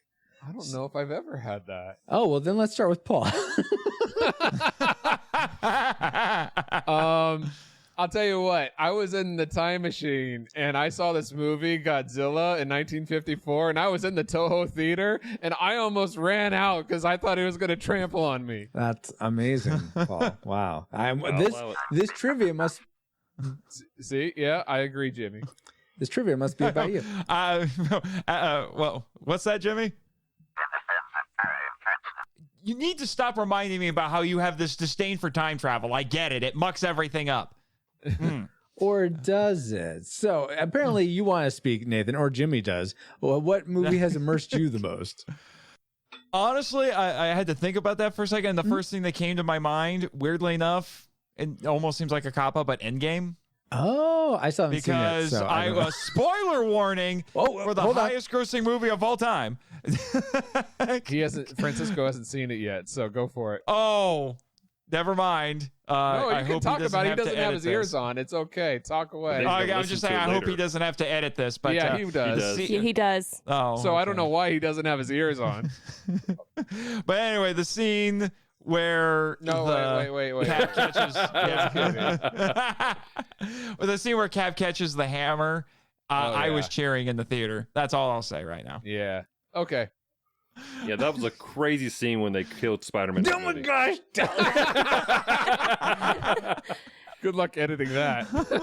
I don't know if I've ever had that. Oh, well, then let's start with Paul. I'll tell you what. I was in the time machine, and I saw this movie, Godzilla, in 1954, and I was in the Toho Theater, and I almost ran out because I thought he was going to trample on me. That's amazing, Paul. Wow. This trivia must... See? Yeah, I agree, Jimmy. This trivia must be about you. Well, what's that, Jimmy? You need to stop reminding me about how you have this disdain for time travel. I get it. It mucks everything up. Or does it? So apparently you want to speak, Nathan, or Jimmy does. Well, what movie has immersed you the most? Honestly, I had to think about that for a second. The first thing that came to my mind, weirdly enough, it almost seems like a cop-out, but Endgame. Oh, I still haven't seen it. Because spoiler warning for the highest grossing movie of all time. Francisco hasn't seen it yet, so go for it. Oh, never mind. No, you can talk about it. He doesn't have his ears this. on. It's okay. Talk away. I'm just saying, I hope he doesn't have to edit this. But yeah, he does. He does. Oh, so okay. I don't know why he doesn't have his ears on. But anyway, the scene where wait. Cap catches the scene where Cap catches the hammer. I was cheering in the theater. That's all I'll say right now. Yeah. Okay. Yeah, that was a crazy scene when they killed Spider-Man. Oh my gosh! Good luck editing that. I guess you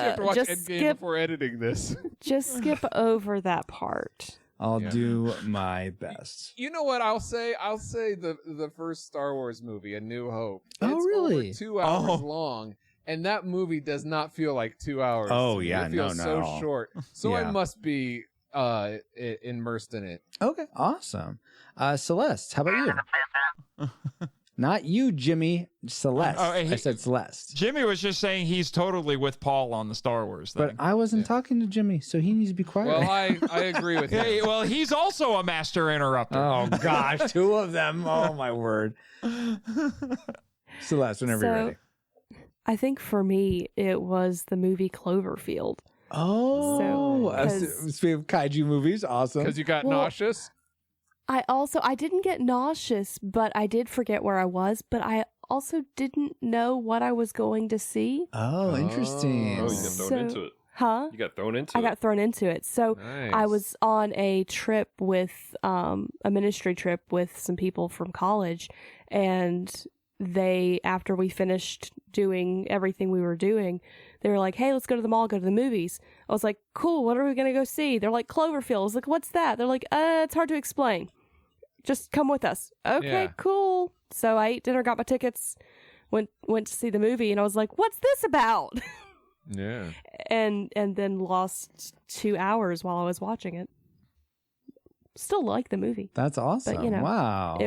have to watch Endgame before editing this. Just skip over that part. I'll do my best. You know what I'll say? I'll say the first Star Wars movie, A New Hope. Oh, It's really? Over 2 hours long, and that movie does not feel like 2 hours. Oh, to me. yeah, It feels so short. So I Yeah. must be immersed in it. Okay, awesome. Celeste, how about you? Not you, Jimmy. Celeste. I said Celeste. Jimmy was just saying he's totally with Paul on the Star Wars thing. But I wasn't talking to Jimmy, so he needs to be quiet. Well, I agree with Hey, you. well, he's also a master interrupter. Oh, gosh, 2 of them. Oh, my word. Celeste, whenever you're ready. I think for me, it was the movie Cloverfield. Oh, So, speaking of kaiju movies, awesome. Because you got nauseous? I didn't get nauseous, but I did forget where I was, but I also didn't know what I was going to see. Oh, interesting. Oh, you got thrown into it. Huh? You got thrown into it. I got thrown into it. So I was on a trip with a ministry trip with some people from college, and they, after we finished doing everything we were doing, they were like, hey, let's go to the mall, go to the movies. I was like, cool, what are we going to go see? They're like, Cloverfield. I was like, what's that? They're like, it's hard to explain. Just come with us. Okay, cool. So I ate dinner, got my tickets, went to see the movie, and I was like, what's this about? Yeah. And then lost 2 hours while I was watching it. Still like the movie. That's awesome. But, Wow.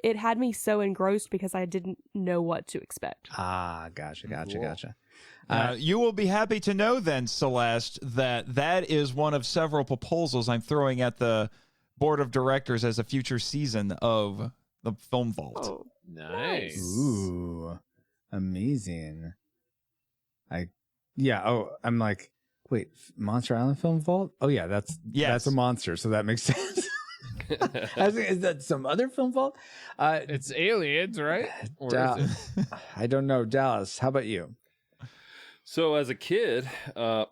It had me so engrossed because I didn't know what to expect. Ah, gotcha. You will be happy to know then, Celeste, that is one of several proposals I'm throwing at the board of directors as a future season of the Film Vault. Oh, nice. Ooh, amazing. I'm like, wait, Monster Island Film Vault? Oh yeah, that's a monster, so that makes sense. Is that some other film vault? It's aliens, right? Or is it? I don't know. Dallas, how about you? So as a kid,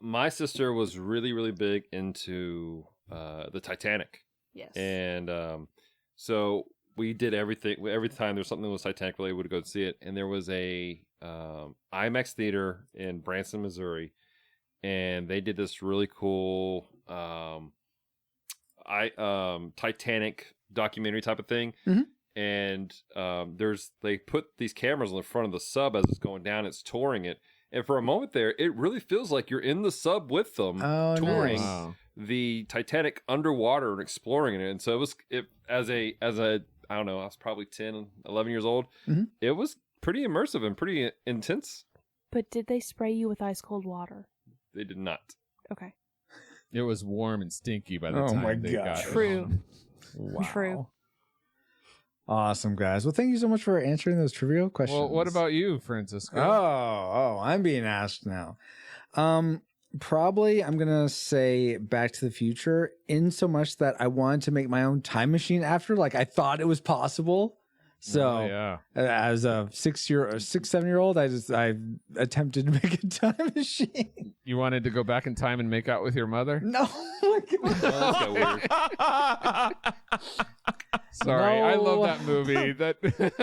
my sister was really, really big into the Titanic. Yes. And so we did everything. Every time there was something that was Titanic related, we would go see it. And there was a IMAX theater in Branson, Missouri, and they did this really cool Titanic documentary type of thing. Mm-hmm. And they put these cameras on the front of the sub as it's going down. It's touring it, and for a moment there, it really feels like you're in the sub with them, touring the Titanic underwater and exploring it. And so it as a I don't know, I was probably 10, 11 years old. Mm-hmm. It was pretty immersive and pretty intense. But did they spray you with ice cold water? They did not. Okay. It was warm and stinky by the time they got it. True. Wow. True. Awesome, guys. Well, thank you so much for answering those trivial questions. Well, what about you, Francisco? I'm being asked now. Probably I'm going to say Back to the Future, in so much that I wanted to make my own time machine after. Like, I thought it was possible. So as a 7-year-old, I attempted to make a time machine. You wanted to go back in time and make out with your mother? No. Oh my God. That's got weird. Sorry, No. I love that movie.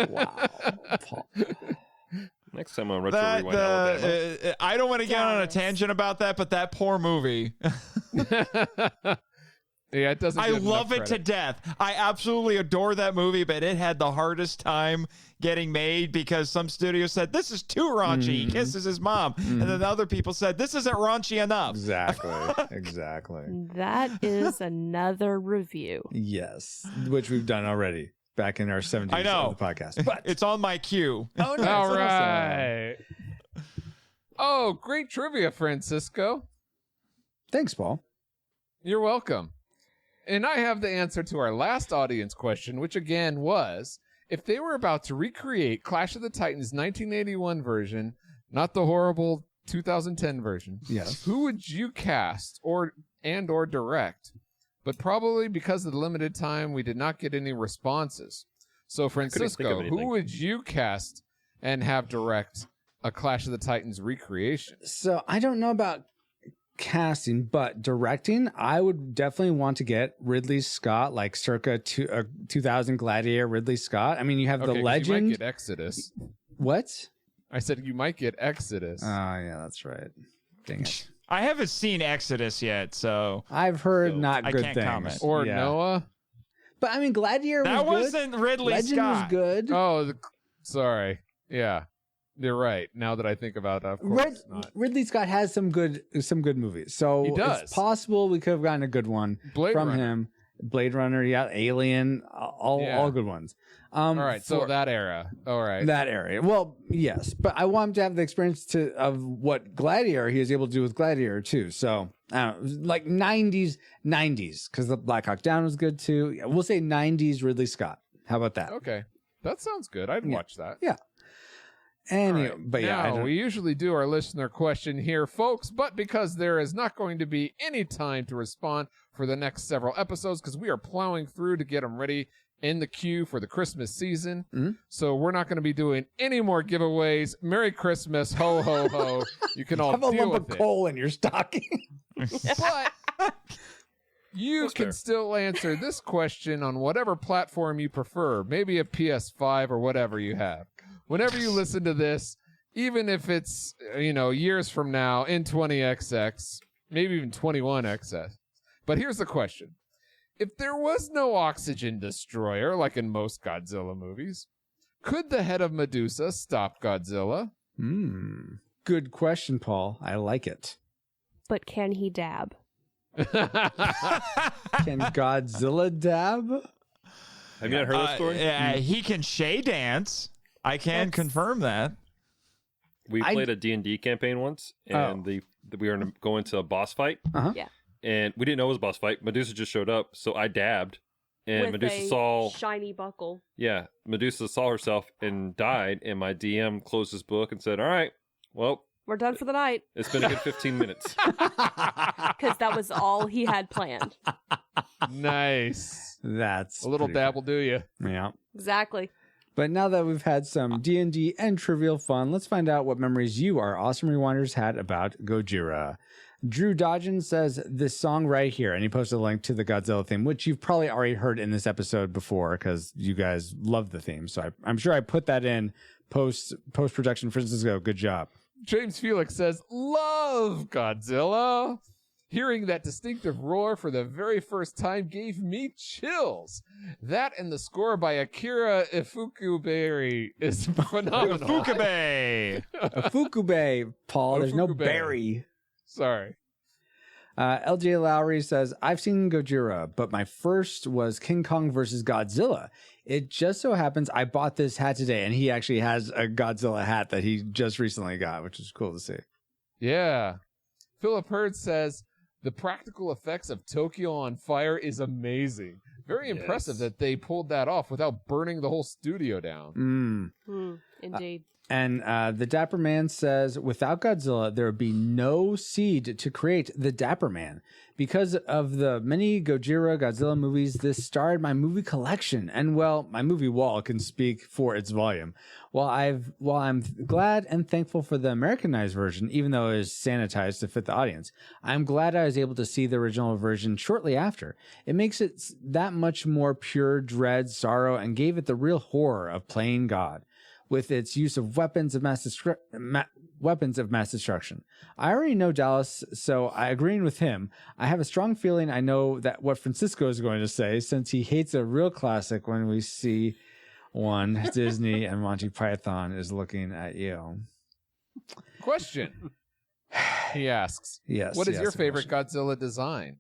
Wow. Paul. Next time on Retro Rewind Alabama. I don't want to get on a tangent about that, but that poor movie. Yeah, it doesn't. I love it to death. I absolutely adore that movie, but it had the hardest time getting made because some studios said, this is too raunchy. He kisses his mom. And then other people said, this isn't raunchy enough. Exactly. That is another review. Yes, which we've done already back in our 70s I know. on the podcast. But It's on my queue. oh, nice. All Awesome. right. Oh, great trivia, Francisco. Thanks, Paul. You're welcome. And I have the answer to our last audience question, which again was, if they were about to recreate Clash of the Titans 1981 version, not the horrible 2010 version, Yes. who would you cast or direct? But probably because of the limited time, we did not get any responses. So, Francisco, who would you cast and have direct a Clash of the Titans recreation? So I don't know about casting, but directing, I would definitely want to get Ridley Scott, like circa 2000 Gladiator Ridley Scott. I mean, you have the legend. You might get Exodus. What? I said you might get Exodus. Oh, yeah, that's right. Dang it. I haven't seen Exodus yet, so I've heard not I good can't things. comment. Or Noah. But I mean, Gladiator was that good. wasn't Ridley Legend Scott. was good. Oh, sorry. Yeah, you're right. Now that I think about it, of course not. Ridley Scott has some good movies, so He does. it's possible we could have gotten a good one Blade from Runner. him. Blade Runner, yeah, Alien, all good ones. All right, so that era. All right. That area. Well, yes, but I want him to have the experience of what Gladiator he was able to do with Gladiator too. So I don't know, like 90s, because the Black Hawk Down was good too. Yeah, we'll say 90s Ridley Scott. How about that? Okay, that sounds good. I'd watch that. Yeah. Anyway, but yeah, now, we usually do our listener question here, folks, but because there is not going to be any time to respond for the next several episodes, because we are plowing through to get them ready in the queue for the Christmas season. Mm-hmm. So we're not going to be doing any more giveaways. Merry Christmas, ho, ho, ho. You can all have a deal lump with of coal in your stocking. But you can still answer this question on whatever platform you prefer, maybe a PS5 or whatever you have. Whenever you listen to this, even if it's, years from now in 20XX, maybe even 21XX. But here's the question. If there was no oxygen destroyer, like in most Godzilla movies, could the head of Medusa stop Godzilla? Good question, Paul. I like it. But can he dab? Can Godzilla dab? Have you not heard that story? He can Shay dance. I can confirm that. We played a D&D campaign once, and we were going to a boss fight. Uh-huh. Yeah. And we didn't know it was a boss fight. Medusa just showed up, so I dabbed. And With Medusa a saw... shiny buckle. Yeah, Medusa saw herself and died, and my DM closed his book and said, all right, well... We're done for the night. It's been a good 15 minutes. Because that was all he had planned. Nice. That's a little dab will do you. Yeah. Exactly. But now that we've had some D&D and trivial fun, let's find out what memories you, our awesome rewinders, had about Gojira. Drew Dodgen says this song right here, and he posted a link to the Godzilla theme, which you've probably already heard in this episode before because you guys love the theme. So I'm sure I put that in post-production. Francisco, good job. James Felix says, love Godzilla. Hearing that distinctive roar for the very first time gave me chills. That and the score by Akira Ifukube is phenomenal. Ifukube, Paul. There's no berry. Sorry. LJ Lowry says, I've seen Gojira, but my first was King Kong versus Godzilla. It just so happens I bought this hat today, and he actually has a Godzilla hat that he just recently got, which is cool to see. Yeah. Philip Hurd says, the practical effects of Tokyo on fire is amazing. Very impressive that they pulled that off without burning the whole studio down. Indeed. And the Dapper Man says, without Godzilla, there would be no seed to create the Dapper Man. Because of the many Gojira Godzilla movies, this starred my movie collection. And, well, my movie wall can speak for its volume. While I'm glad and thankful for the Americanized version, even though it is sanitized to fit the audience, I'm glad I was able to see the original version shortly after. It makes it that much more pure dread, sorrow, and gave it the real horror of playing God, with its use of weapons of mass destruction. I already know Dallas, so I agreeing with him. I have a strong feeling I know that what Francisco is going to say, since he hates a real classic when we see one. Disney and Monty Python is looking at you. Question. He asks. Yes. What is your favorite Godzilla design?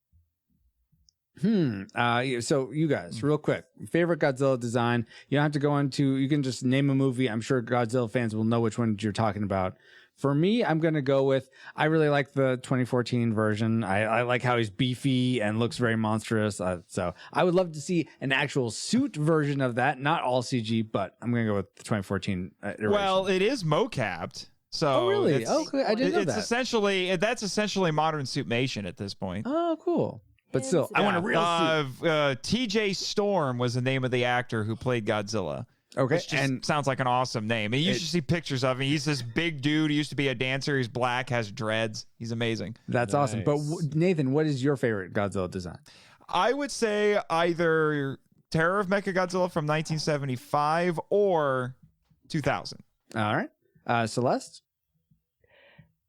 So you guys, real quick, favorite Godzilla design. You don't have to go into, you can just name a movie. I'm sure Godzilla fans will know which one you're talking about. For me, I'm going to go with, I really like the 2014 version. I like how he's beefy and looks very monstrous. So I would love to see an actual suit version of that. Not all CG, but I'm going to go with the 2014 iteration. Well, it is mocapped. So really? Okay, I didn't know that. That's essentially modern suitmation at this point. Oh, cool. But still, I want a real suit. TJ Storm was the name of the actor who played Godzilla. Okay, which just sounds like an awesome name. And you should see pictures of him. He's this big dude. He used to be a dancer. He's black, has dreads. He's amazing. That's awesome. But Nathan, what is your favorite Godzilla design? I would say either Terror of Mechagodzilla from 1975 or 2000. All right. Celeste?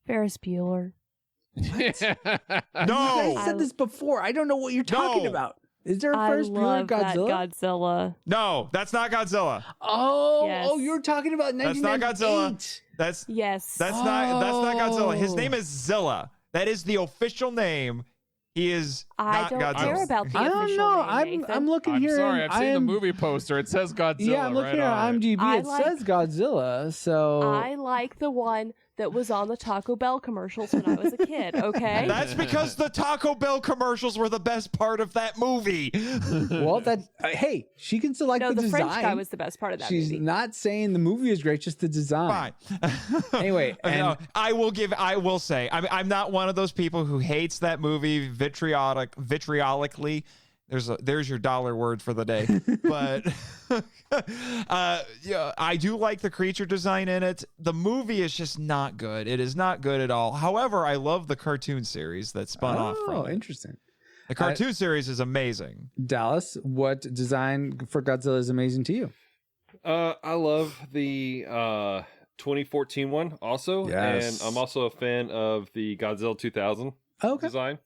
Ferris Bueller. No. You guys said this before. I don't know what you're talking about. Is there a first viewer Godzilla? Godzilla. No, that's not Godzilla. Oh, Yes. you're talking about 1998. That's not Godzilla. That's not Godzilla. His name is Zilla. That is the official name. He is not Godzilla. I don't care about the I don't official know. name, Nathan. I'm looking I'm here. sorry, and I've seen the movie poster. It says Godzilla. Yeah, I'm looking right at on it. IMDb. I It like- says Godzilla. So I like the one that was on the Taco Bell commercials when I was a kid, okay? That's because the Taco Bell commercials were the best part of that movie. well, that hey, she can still like no, the the design. French guy was the best part of that She's movie. not saying the movie is great, just the design. Fine. Anyway, and I will say, I'm not one of those people who hates that movie vitriolically. There's your dollar word for the day. But yeah, I do like the creature design in it. The movie is just not good. It is not good at all. However, I love the cartoon series that spun off from it. Oh, interesting. The cartoon series is amazing. Dallas, what design for Godzilla is amazing to you? I love the 2014 one also. Yes. And I'm also a fan of the Godzilla 2000 design.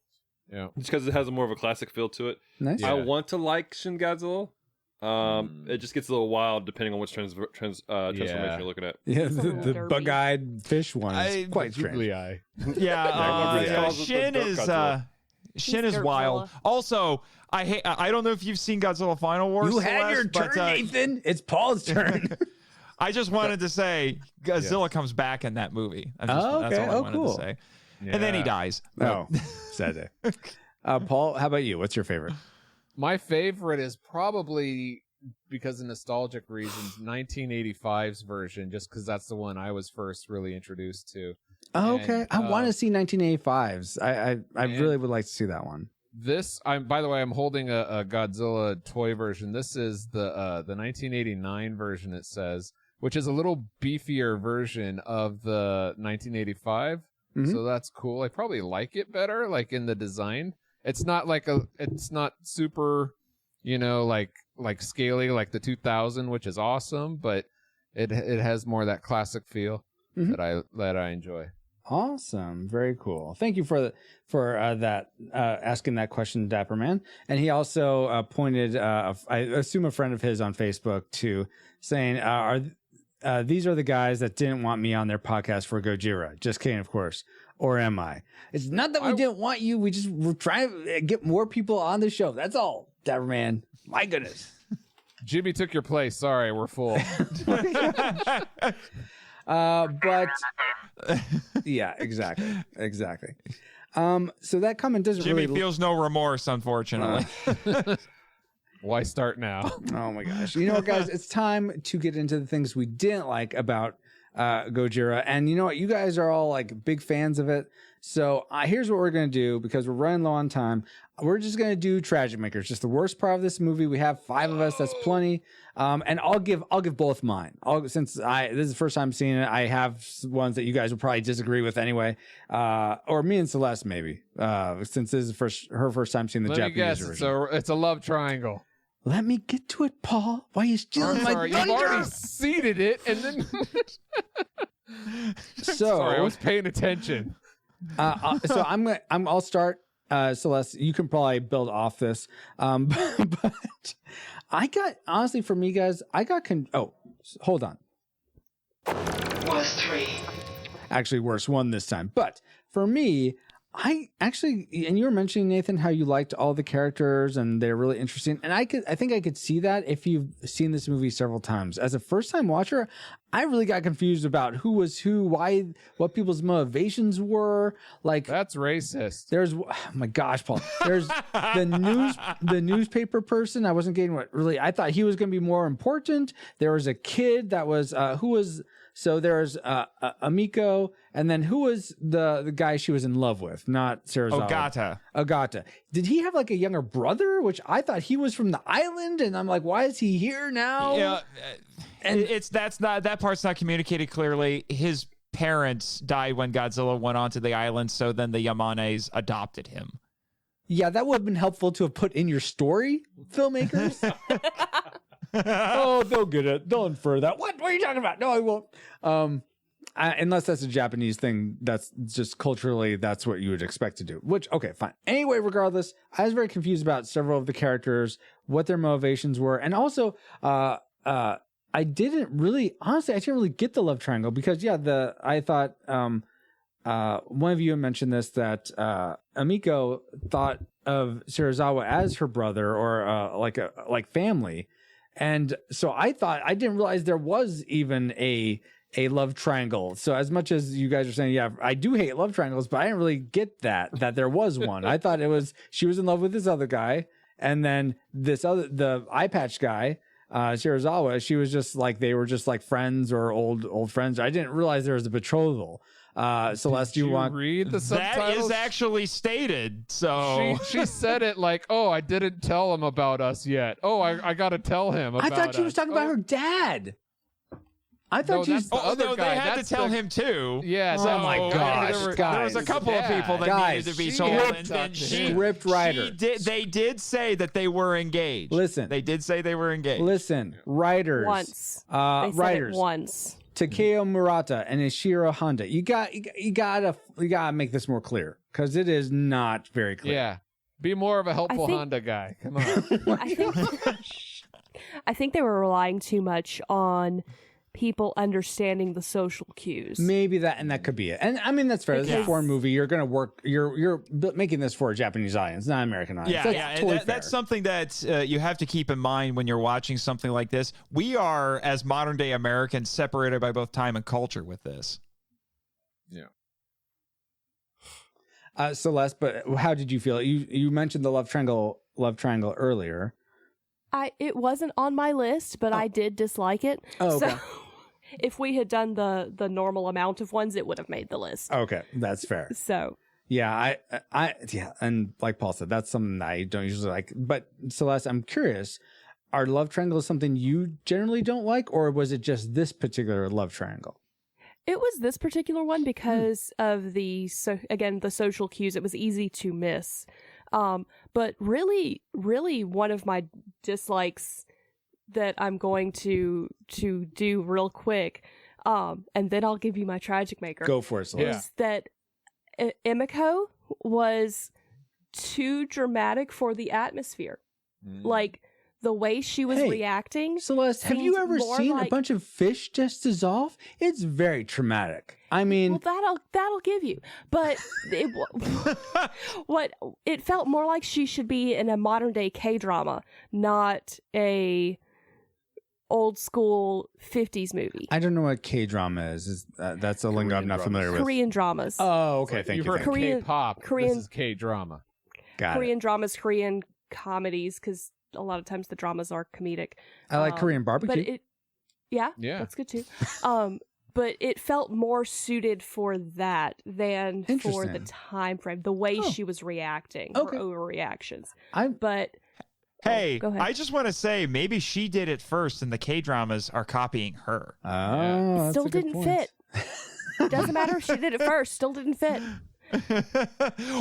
Yeah. Just because it has more of a classic feel to it. Nice. Yeah. I want to like Shin Godzilla. It just gets a little wild depending on which transformation you're looking at. Yeah, It's a little the derpy. bug-eyed fish one is quite strange. Googly eye. Yeah, calls it the Shin Dirt is Godzilla. Shin He's is wild. Dirtzilla. Also, I don't know if you've seen Godzilla Final Wars. You had your Celeste, turn, Nathan. It's Paul's turn. I just wanted to say Godzilla comes back in that movie. That's all I wanted to say. And then he dies. Oh, sad day. Paul, how about you? What's your favorite? My favorite is probably, because of nostalgic reasons, 1985's version, just because that's the one I was first really introduced to. Oh, okay. And, I want to see 1985's. I really would like to see that one. This, by the way, I'm holding a Godzilla toy version. This is the 1989 version, it says, which is a little beefier version of the 1985. Mhm. So that's cool. I probably like it better, like in the design. It's not it's not super, like scaly like the 2000, which is awesome, but it has more of that classic feel that I enjoy. Awesome. Very cool. Thank you for that asking that question, Dapper Man. And he also pointed, I assume a friend of his on Facebook, to saying, these are the guys that didn't want me on their podcast for Gojira. Just kidding, of course. Or am I? It's not that we didn't want you. We're trying to get more people on the show. That's all, Dapper Man. My goodness. Jimmy took your place. Sorry, we're full. But yeah, exactly. So that comment doesn't Jimmy really feels no remorse, unfortunately. Why start now? Oh my gosh. You know what, guys? It's time to get into the things we didn't like about Gojira. And you know what? You guys are all like big fans of it. So here's what we're going to do, because we're running low on time. We're just going to do Tragic Makers, just the worst part of this movie. We have 5 of us. That's plenty. And I'll give both mine. Since this is the first time seeing it, I have ones that you guys will probably disagree with anyway. Or me and Celeste, maybe, since this is her first time seeing the Japanese version. It's a love triangle. Let me get to it, Paul. Why are you stealing my Sorry, thunder? you've already seeded it, and then. Sorry, I was paying attention. So I'll start. Celeste, you can probably build off this. But I got, honestly, for me, guys, hold on. Worst 3. Actually, worse one this time. But for me, I actually, and you were mentioning, Nathan, how you liked all the characters and they're really interesting. And I think I could see that if you've seen this movie several times. As a first time watcher, I really got confused about who was who, what people's motivations were. Like, that's racist. There's, oh my gosh, Paul. There's the newspaper person. I wasn't getting I thought he was going to be more important. There was a kid that was so there's Amiko, and then who was the guy she was in love with? Not Sarazawa. Ogata. Did he have like a younger brother? Which I thought he was from the island, and I'm like, why is he here now? Yeah, and that part's not communicated clearly. His parents died when Godzilla went onto the island, so then the Yamanes adopted him. Yeah, that would have been helpful to have put in your story, filmmakers. Oh, they'll get it. They'll infer that. What are you talking about? No, I won't. unless that's a Japanese thing, that's just culturally, that's what you would expect to do. Which, okay, fine. Anyway, regardless, I was very confused about several of the characters, what their motivations were, and also, I didn't really get the love triangle because, I thought, one of you mentioned this, that Amiko thought of Serizawa as her brother or like family, and so I didn't realize there was even a love triangle. So as much as you guys are saying, I do hate love triangles, but I didn't really get that there was one. I thought she was in love with this other guy, and then the eye patch guy, Serizawa, she was just like, they were just like friends or old friends. I didn't realize there was a betrothal. Celeste, Did you want read the subtitles? That is actually stated. So she said it like, "Oh, I didn't tell him about us yet. Oh, I got to tell him about us." I thought she was talking about her dad. I thought she was. They had to tell him too. Yeah. Oh my gosh, there was a couple of people that needed to be told, and then script writer. They did say that they were engaged. Listen, they did say they were engaged. Listen, writers. Once. Writers. Once. Takeo Murata and Ishiro Honda. You gotta make this more clear because it is not very clear. Yeah. Be more of a helpful Honda guy. Come on. I think they were relying too much on people understanding the social cues. Maybe that could be it. And I mean, that's fair. It's a foreign movie. You're going to work. You're making this for a Japanese audience, not an American audience. That's something that you have to keep in mind when you're watching something like this. We are, as modern day Americans, separated by both time and culture with this. Yeah. Celeste, but how did you feel? You mentioned the love triangle earlier. It wasn't on my list, but I did dislike it. Oh, okay. So if we had done the normal amount of ones, it would have made the list. Okay, that's fair. So yeah, and like Paul said, that's something that I don't usually like. But Celeste, I'm curious, are love triangles something you generally don't like, or was it just this particular love triangle? It was this particular one because of the social cues. It was easy to miss. But really one of my dislikes that I'm going to do real quick, and then I'll give you my tragic maker. Go for it, Celeste. Is that Emiko was too dramatic for the atmosphere. Like, the way she was reacting. Celeste, have you ever seen a bunch of fish just dissolve? It's very traumatic. I mean, well, that'll give you. But it felt more like she should be in a modern day K-drama, not a old school 50s movie. I don't know what K-drama is. That's a lingo I'm not familiar with. Korean dramas. Oh, okay. Thank you. You've heard K-pop. Korean, this is K-drama. Got Korean it. dramas, Korean comedies, because a lot of times the dramas are comedic. I like Korean barbecue. But yeah, that's good too. But it felt more suited for that than for the time frame, the way she was reacting, her overreactions. Hey, I just want to say, maybe she did it first, and the K-dramas are copying her. Oh, still didn't fit. Doesn't matter if she did it first, still didn't fit.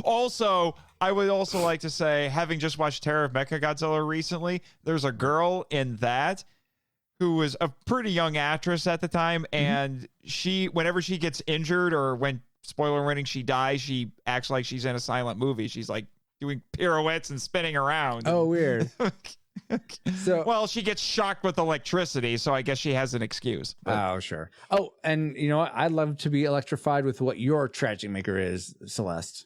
Also, I would also like to say, having just watched Terror of Mechagodzilla recently, there's a girl in that who was a pretty young actress at the time, and whenever she gets injured or when, spoiler warning, she dies, she acts like she's in a silent movie. She's like doing pirouettes and spinning around. Oh, weird. Well, she gets shocked with electricity, so I guess she has an excuse. Oh, sure. Oh, and you know what? I'd love to be electrified with what your tragic maker is, Celeste.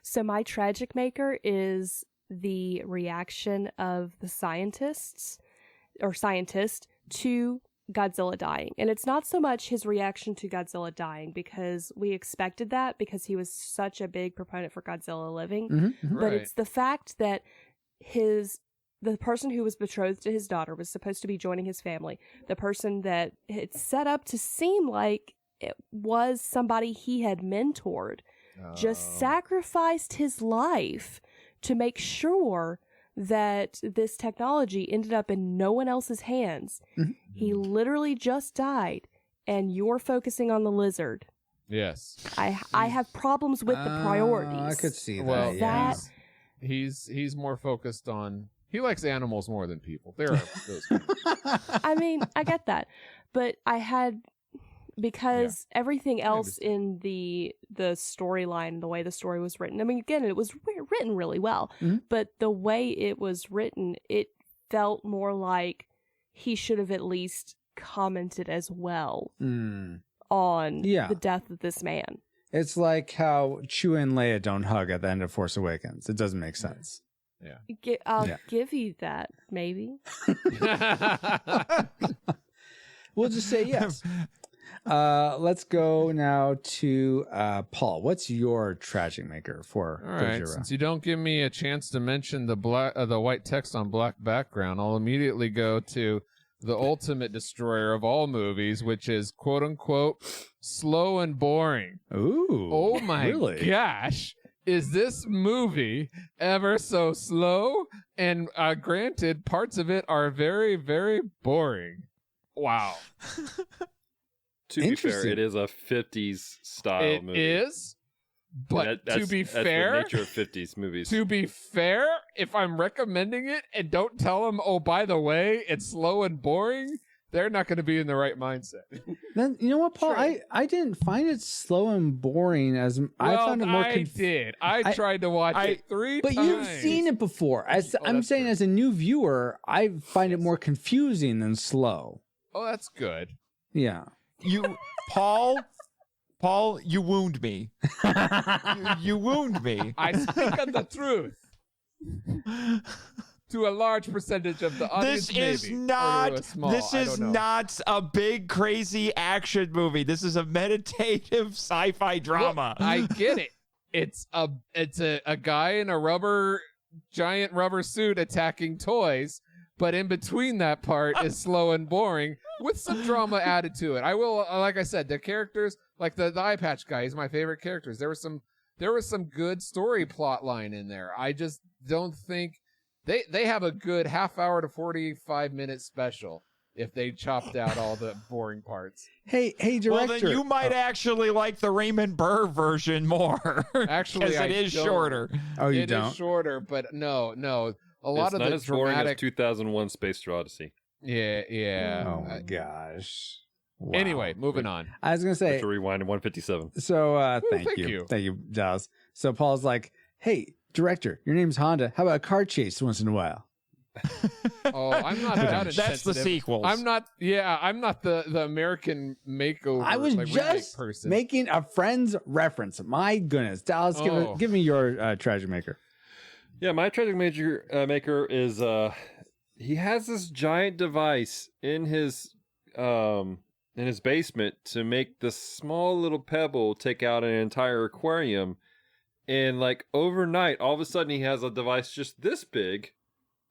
So my tragic maker is the reaction of the scientist to Godzilla dying. And it's not so much his reaction to Godzilla dying, because we expected that because he was such a big proponent for Godzilla living. But it's the fact that the person who was betrothed to his daughter was supposed to be joining his family. The person that it's set up to seem like it was somebody he had mentored just sacrificed his life to make sure that this technology ended up in no one else's hands. He literally just died, and you're focusing on the lizard. Yes. I have problems with the priorities. I could see that. Well, yeah. he's more focused on. He likes animals more than people. There are those. I mean, I get that, but I had because everything else in the storyline, the way the story was written, I mean, again, it was written really well, but the way it was written, it felt more like he should have at least commented as well on the death of this man. It's like how Chewie and Leia don't hug at the end of Force Awakens. It doesn't make sense. Yeah. I'll give you that, maybe. We'll just say yes. Let's go now to Paul. What's your tragic maker for Gojira? Right, since you don't give me a chance to mention the white text on black background, I'll immediately go to the ultimate destroyer of all movies, which is quote unquote slow and boring. Ooh. Oh my gosh. Is this movie ever so slow? And granted, parts of it are very, very boring. Wow. To be fair, it is a 50s style movie. It is. But to be fair, that's the nature of 50s movies. To be fair, if I'm recommending it and don't tell them, oh, by the way, it's slow and boring, they're not going to be in the right mindset. Then you know what, Paul? I didn't find it slow and boring as I found it more. I tried to watch it 3 times. But you've seen it before. I'm saying, true. As a new viewer, I find it more confusing than slow. Oh, that's good. Yeah. Paul, you wound me. You wound me. I speak of the truth. To a large percentage of the audience, this is not a big crazy action movie. This is a meditative sci-fi drama. Look, I get it. It's a guy in a giant rubber suit attacking toys, but in between that part is slow and boring with some drama added to it. I will, like I said, the characters, like the eye patch guy, is my favorite characters. There was some good story plot line in there. I just don't think they have a good half hour to 45-minute special if they chopped out all the boring parts. Hey, director. Well, then you might actually like the Raymond Burr version more. Actually, because it is shorter. Oh, you don't? It is shorter, but no. A lot of the as boring as 2001: Space Odyssey. Yeah. Oh my gosh. Wow. Anyway, moving on. I was gonna say to rewind to 157. So thank you, Dallas. So Paul's like, hey, director, your name's Honda. How about a car chase once in a while? Oh, I'm not that insensitive. That's the sequels. I'm not the American makeover. I was just making a Friends reference. My goodness. Dallas, give me your tragic maker. Yeah, my tragic maker is he has this giant device in his basement to make the small little pebble take out an entire aquarium, and like overnight, all of a sudden he has a device just this big,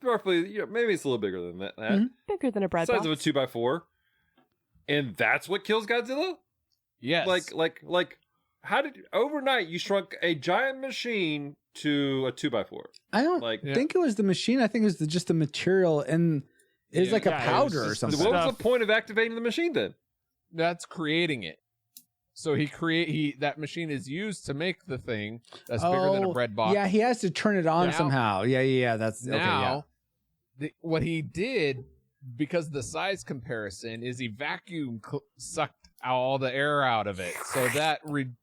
roughly, maybe it's a little bigger than that. Mm-hmm. Bigger than a bread box. Size of a 2x4, and that's what kills Godzilla. Yes. Like, how did overnight you shrunk a giant machine to a 2x4? I don't think it was the machine. I think it was just the material, and it's like a powder or something. What was the point of activating the machine then? That's creating it. So that machine is used to make the thing that's bigger than a bread box. Yeah, he has to turn it on somehow. Yeah. That's now. Okay, what he did, because of the size comparison, is he vacuum sucked all the air out of it, so that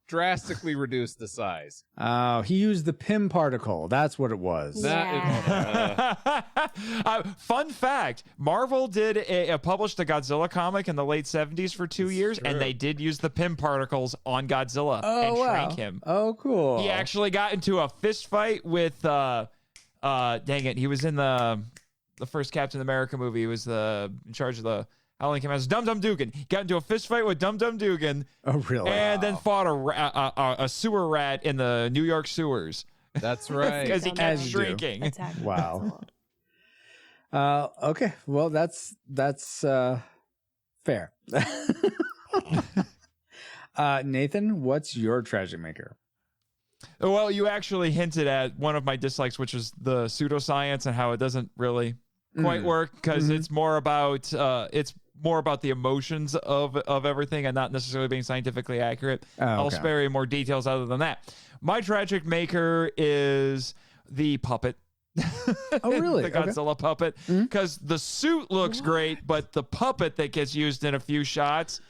drastically reduced the size. Oh, he used the PIM particle. That's what it was. Fun fact: Marvel published a Godzilla comic in the late 70s for 2 years, and they did use the PIM particles on Godzilla and shrank him. Oh, cool! He actually got into a fist fight with dang it, he was in the first Captain America movie. He was in charge of the Howling Commandos. Dum Dum Dugan got into a fist fight with Dum Dum Dugan. Oh, really? And then fought a sewer rat in the New York sewers. That's right. Because he kept shrinking. Wow. Okay. Well, that's fair. Nathan, what's your tragic maker? Well, you actually hinted at one of my dislikes, which is the pseudoscience and how it doesn't really quite work, because it's more about the emotions of everything and not necessarily being scientifically accurate. I'll spare you more details other than that. My tragic maker is the puppet. Oh, really? The Godzilla puppet. Because the suit looks great, but the puppet that gets used in a few shots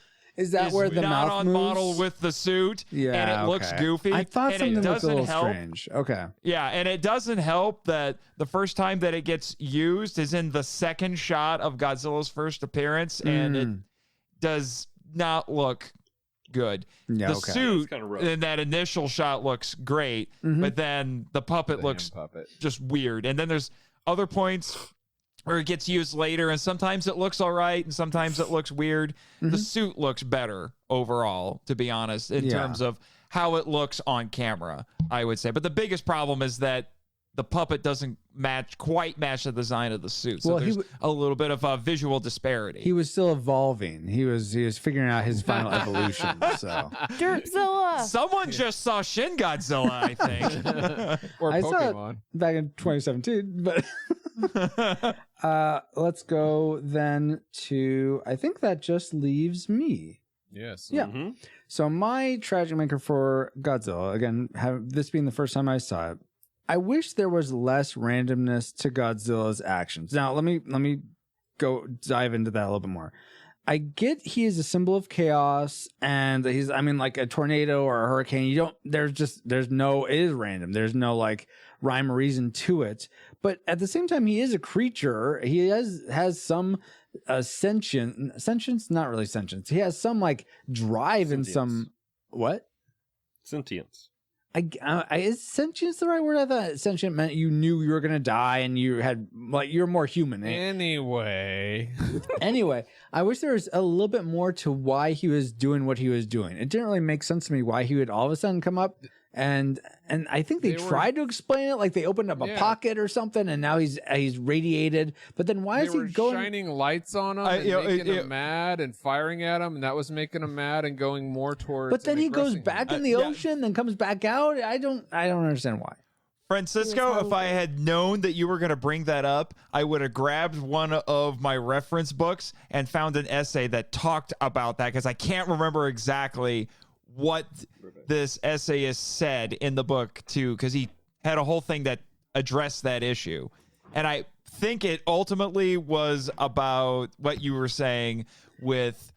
Is that where the not mouth on moves? model with the suit, Yeah, and it looks goofy. I thought and something it looked a doesn't little help. strange. Okay. Yeah, and it doesn't help that the first time that it gets used is in the second shot of Godzilla's first appearance, and it does not look good. Yeah, the suit in that initial shot looks great, but then the puppet looks just weird. And then there's other points where it gets used later, and sometimes it looks all right, and sometimes it looks weird. The suit looks better overall, to be honest, in terms of how it looks on camera, I would say. But the biggest problem is that the puppet doesn't quite match the design of the suit. So there's a little bit of a visual disparity. He was still evolving. He was figuring out his final evolution. So Derpzilla. Someone just saw Shin Godzilla, I think. Or I Pokemon. saw it back in 2017, but let's go then to, I think that just leaves me. Yes. Yeah. So my tragic maker for Godzilla, again, this being the first time I saw it, I wish there was less randomness to Godzilla's actions. Now, let me go dive into that a little bit more. I get he is a symbol of chaos, and like a tornado or a hurricane. It is random. There's no like rhyme or reason to it. But at the same time, he is a creature. He has some sentience, not really sentience. He has some like drive Sentience. and some what? Sentience. Is sentience the right word? I thought sentient meant you knew you were gonna die and you're more human. Anyway, I wish there was a little bit more to why he was doing what he was doing. It didn't really make sense to me why he would all of a sudden come up, and I think they tried to explain it, like they opened up a pocket or something, and now he's radiated. But then why is he going shining lights on him and making him mad and firing at him, and that was making him mad and going more towards. But then he goes back in the ocean, then comes back out. I don't understand why. Francisco, if I had known that you were going to bring that up, I would have grabbed one of my reference books and found an essay that talked about that, because I can't remember exactly what this essayist said in the book too, because he had a whole thing that addressed that issue. And I think it ultimately was about what you were saying with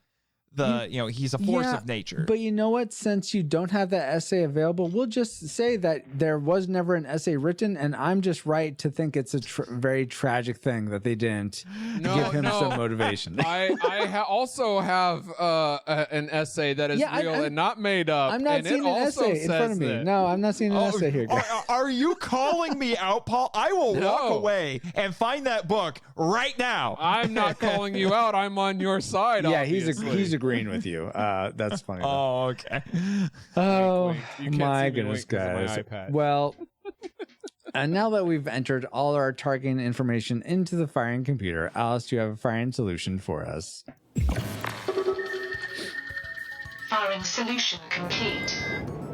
he's a force of nature. But you know what? Since you don't have that essay available, we'll just say that there was never an essay written, and I'm just right to think it's a very tragic thing that they didn't give him some motivation. I also have an essay that is real and not made up. I'm not seeing an essay in front of me. No, I'm not seeing an essay here. Are you calling me out, Paul? I will walk away and find that book right now. I'm not calling you out. I'm on your side. Yeah, obviously. he's agreeing with you. That's funny. Oh, okay. Oh, wink. my goodness, guys. Well, and now that we've entered all our targeting information into the firing computer, Alice, do you have a firing solution for us? Firing solution complete.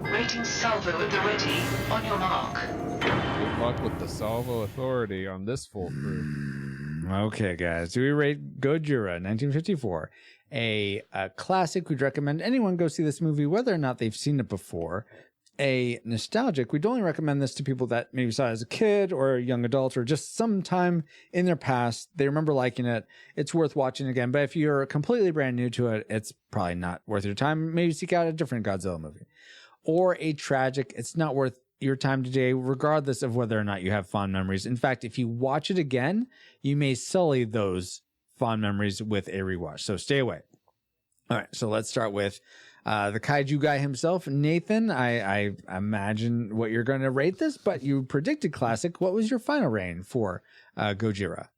Rating salvo at the ready. On your mark. Good luck with the Salvo Authority on this full crew. Okay, guys. Do we rate Gojira, 1954? A classic. We'd recommend anyone go see this movie, whether or not they've seen it before. A nostalgic. We'd only recommend this to people that maybe saw it as a kid or a young adult or just sometime in their past. They remember liking it. It's worth watching again. But if you're completely brand new to it, it's probably not worth your time. Maybe seek out a different Godzilla movie. Or a tragic. It's not worth your time today, regardless of whether or not you have fond memories. In fact, if you watch it again, you may sully those fond memories with a rewatch. So stay away. All right. So let's start with the kaiju guy himself, Nathan. I imagine what you're going to rate this, but you predicted classic. What was your final rating for Gojira?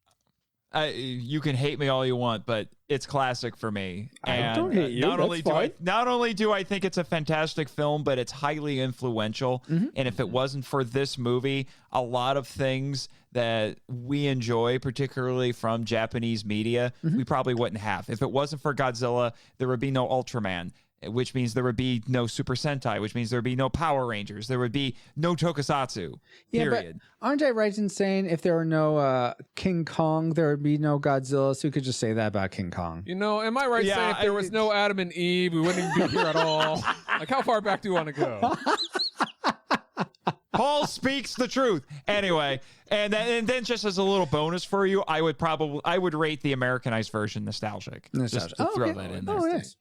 You can hate me all you want, but it's classic for me. I don't hate you. Not only do I think it's a fantastic film, but it's highly influential. Mm-hmm. And if it wasn't for this movie, a lot of things that we enjoy, particularly from Japanese media, we probably wouldn't have. If it wasn't for Godzilla, there would be no Ultraman, which means there would be no Super Sentai, which means there would be no Power Rangers. There would be no Tokusatsu, period. But aren't I right in saying if there were no King Kong, there would be no Godzilla? So we could just say that about King Kong. You know, am I right saying if there was no Adam and Eve, we wouldn't even be here at all? Like, how far back do you want to go? Paul speaks the truth. Anyway, and then just as a little bonus for you, I would rate the Americanized version nostalgic. Just to throw that in there. Oh, yes.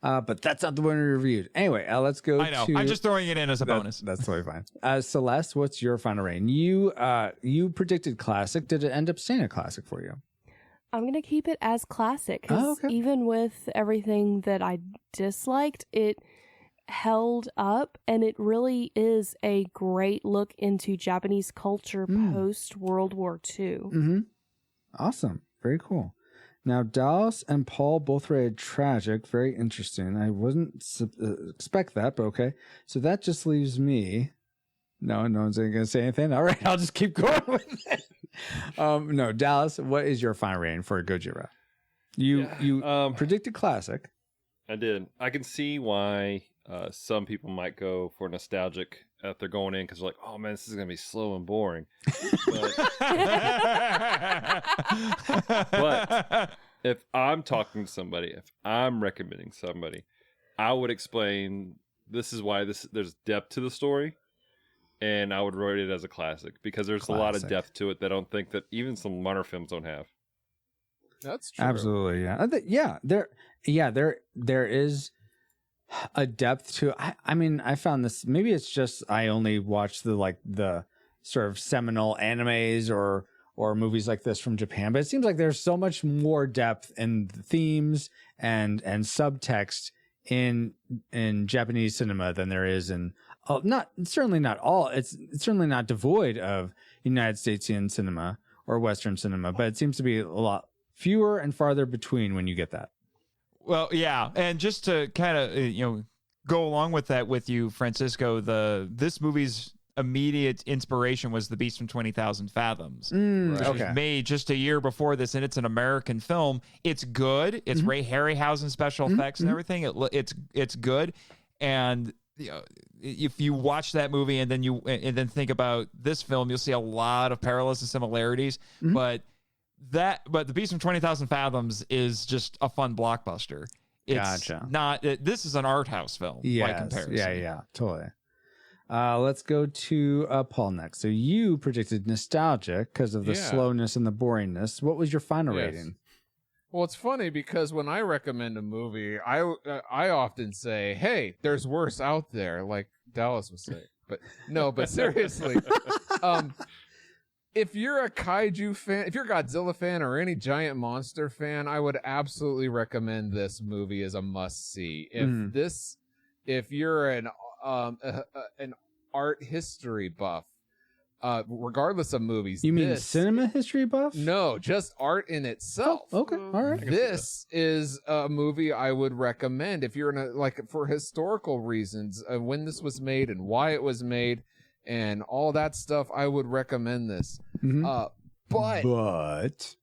But that's not the one we reviewed. Anyway, let's go. I know. I'm just throwing it in as a bonus. That's totally fine. Celeste, what's your final rating? You predicted classic. Did it end up staying a classic for you? I'm going to keep it as classic because even with everything that I disliked, it held up, and it really is a great look into Japanese culture post World War II. Mm-hmm. Awesome. Very cool. Now, Dallas and Paul both rated tragic. Very interesting. I wouldn't expect that, but okay. So that just leaves me. No one's going to say anything. All right, I'll just keep going with it. No, Dallas, what is your final rating for Gojira? You predicted classic. I did. I can see why some people might go for nostalgic if they're going in because they're like, oh man, this is going to be slow and boring. But if I'm talking to somebody, if I'm recommending somebody, I would explain this is why there's depth to the story. And I would rate it as a classic because there's a lot of depth to it that I don't think that even some modern films don't have. That's true. Absolutely, yeah. There is a depth to. I mean, I found this. Maybe it's just I only watch the sort of seminal animes or movies like this from Japan, but it seems like there's so much more depth in the themes and subtext in Japanese cinema than there is in. Certainly not all. It's certainly not devoid of United Statesian cinema or Western cinema, but it seems to be a lot fewer and farther between when you get that. Well, yeah, and just to kind of go along with that with you, Francisco, this movie's immediate inspiration was The Beast from 20,000 Fathoms, which was made just a year before this, and it's an American film. It's good. It's Ray Harryhausen special effects and everything. It's good, and if you watch that movie and then think about this film, you'll see a lot of parallels and similarities. But The Beast from 20,000 Fathoms is just a fun blockbuster. It's not. This is an art house film by comparison. Yeah, totally. Let's go to Paul next. So you predicted nostalgic because of the slowness and the boringness. What was your final rating? Well, it's funny because when I recommend a movie, I often say, "Hey, there's worse out there," like Dallas would say. But seriously, if you're a kaiju fan, if you're a Godzilla fan or any giant monster fan, I would absolutely recommend this movie as a must-see. If you're an art history buff, regardless of movies. You mean cinema history buff? No, just art in itself. Oh, okay, all right. This is a movie I would recommend if you're for historical reasons, when this was made and why it was made and all that stuff. I would recommend this. But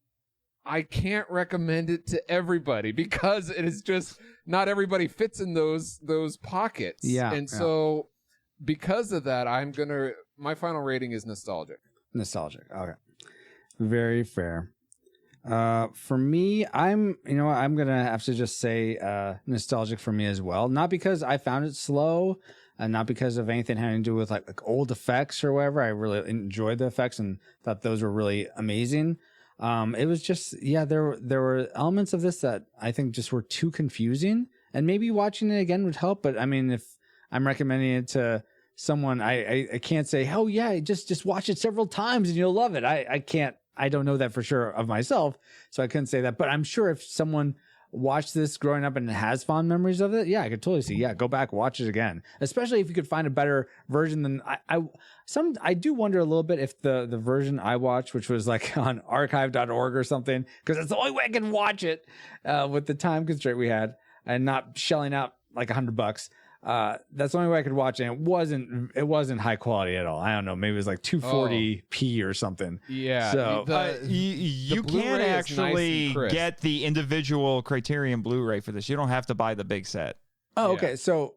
I can't recommend it to everybody because it is just not everybody fits in those pockets. Yeah. And so because of that, my final rating is nostalgic. Nostalgic. Okay. Very fair. For me, I'm going to have to just say nostalgic for me as well. Not because I found it slow and not because of anything having to do with like old effects or whatever. I really enjoyed the effects and thought those were really amazing. It was just, there were elements of this that I think just were too confusing, and maybe watching it again would help. But I mean, if I'm recommending it to someone, I can't say, oh yeah, just watch it several times and you'll love it. I don't know that for sure of myself, so I couldn't say that. But I'm sure if someone watched this growing up and has fond memories of it, I could totally see. Yeah, go back, watch it again. Especially if you could find a better version than I do wonder a little bit if the version I watched, which was like on archive.org or something, because it's the only way I can watch it with the time constraint we had and not shelling out like $100. That's the only way I could watch it. And it wasn't high quality at all. I don't know. Maybe it was like 240p or something. Yeah. So you can actually get the individual Criterion Blu-ray for this. You don't have to buy the big set. Oh, okay. So,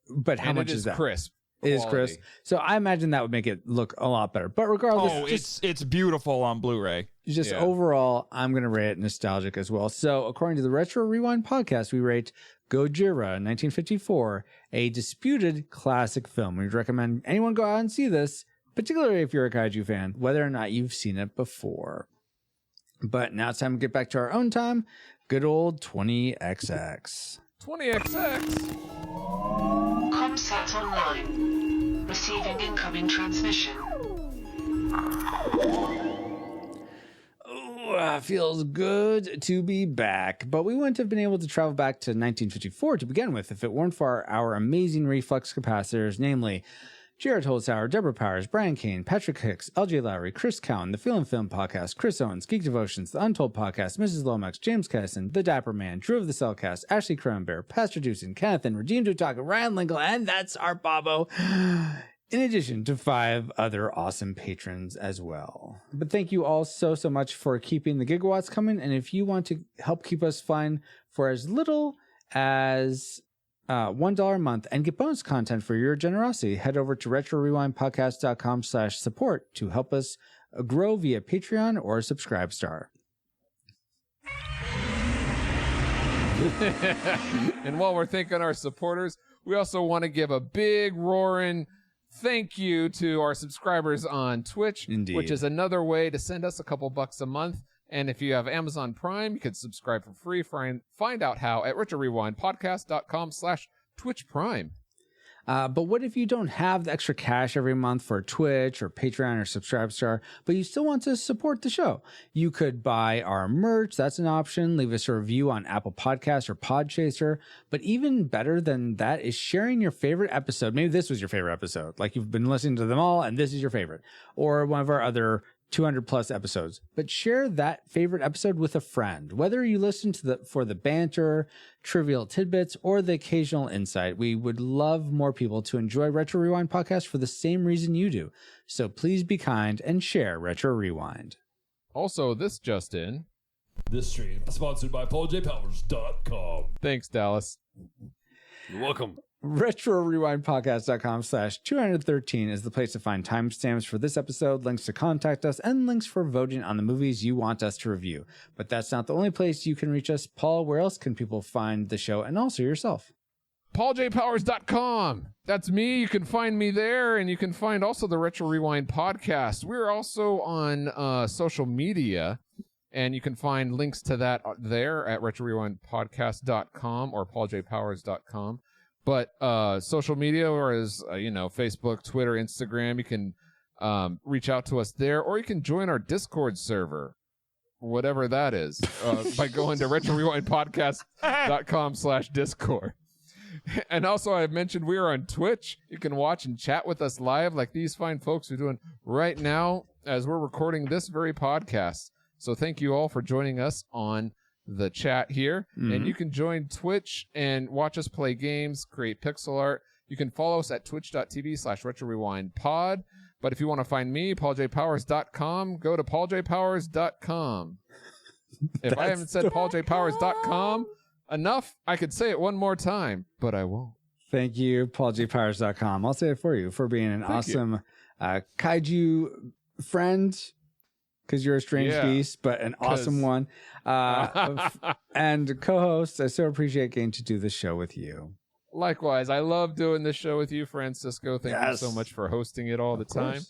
but how much is that? Crisp. It is crisp. So I imagine that would make it look a lot better. But regardless, it's beautiful on Blu-ray. Overall, I'm going to rate it nostalgic as well. So according to the Retro Rewind podcast, we rate Gojira 1954 a disputed classic film. We'd recommend anyone go out and see this, particularly if you're a kaiju fan, whether or not you've seen it before. But now it's time to get back to our own time. Good old 20XX. 20XX. Comsat online. Receiving incoming transmission. Feels good to be back, but we wouldn't have been able to travel back to 1954 to begin with if it weren't for our amazing reflux capacitors, namely Jared Holzhauer, Deborah Powers, Brian Kane, Patrick Hicks, LJ Lowry, Chris Cowan, the Feel and Film Podcast, Chris Owens, Geek Devotions, The Untold Podcast, Mrs. Lomax, James Kesson, The Dapper Man, Drew of the Cellcast, Ashley Cronenbear, Pastor Deucin, Kenneth and Redeemed Utaka, Ryan Lingle, and that's our Bobo. In addition to 5 other awesome patrons as well. But thank you all so much for keeping the gigawatts coming. And if you want to help keep us fine for as little as $1 a month and get bonus content for your generosity, head over to retrorewindpodcast.com/support to help us grow via Patreon or Subscribestar. And while we're thanking our supporters, we also want to give a big roaring thank you to our subscribers on Twitch, Indeed. Which is another way to send us a couple bucks a month. And if you have Amazon Prime, you can subscribe for free. Find out how at retrorewindpodcast.com/Twitch Prime. But what if you don't have the extra cash every month for Twitch or Patreon or Subscribestar, but you still want to support the show? You could buy our merch. That's an option. Leave us a review on Apple Podcasts or Podchaser. But even better than that is sharing your favorite episode. Maybe this was your favorite episode. Like you've been listening to them all and this is your favorite. Or one of our other 200 plus episodes, but share that favorite episode with a friend. Whether you listen to for the banter, trivial tidbits, or the occasional insight, we would love more people to enjoy Retro Rewind Podcast for the same reason you do. So please be kind and share Retro Rewind. Also, this just in. This stream is sponsored by PaulJPowers.com. Thanks, Dallas. You're welcome. RetroRewindPodcast.com/213 is the place to find timestamps for this episode, links to contact us, and links for voting on the movies you want us to review. But that's not the only place you can reach us. Paul, where else can people find the show and also yourself? PaulJPowers.com. That's me. You can find me there, and you can find also the Retro Rewind Podcast. We're also on social media, and you can find links to that there at RetroRewindPodcast.com or PaulJPowers.com. But social media, or as Facebook, Twitter, Instagram, you can reach out to us there, or you can join our Discord server, whatever that is, by going to retrorewindpodcast.com/Discord. And also, I mentioned we are on Twitch. You can watch and chat with us live like these fine folks are doing right now as we're recording this very podcast. So thank you all for joining us on the chat here. And you can join Twitch and watch us play games, create pixel art. You can follow us at twitch.tv/retrorewindpod. But if you want to find me, pauljpowers.com, go to pauljpowers.com. If I haven't said pauljpowers.com enough, I could say it one more time, but I won't. Thank you, pauljpowers.com. I'll say it for you for being an awesome kaiju friend, because you're a strange beast, but an awesome one. And co-host, I so appreciate getting to do this show with you. Likewise, I love doing this show with you, Francisco. Thank you so much for hosting it all the time.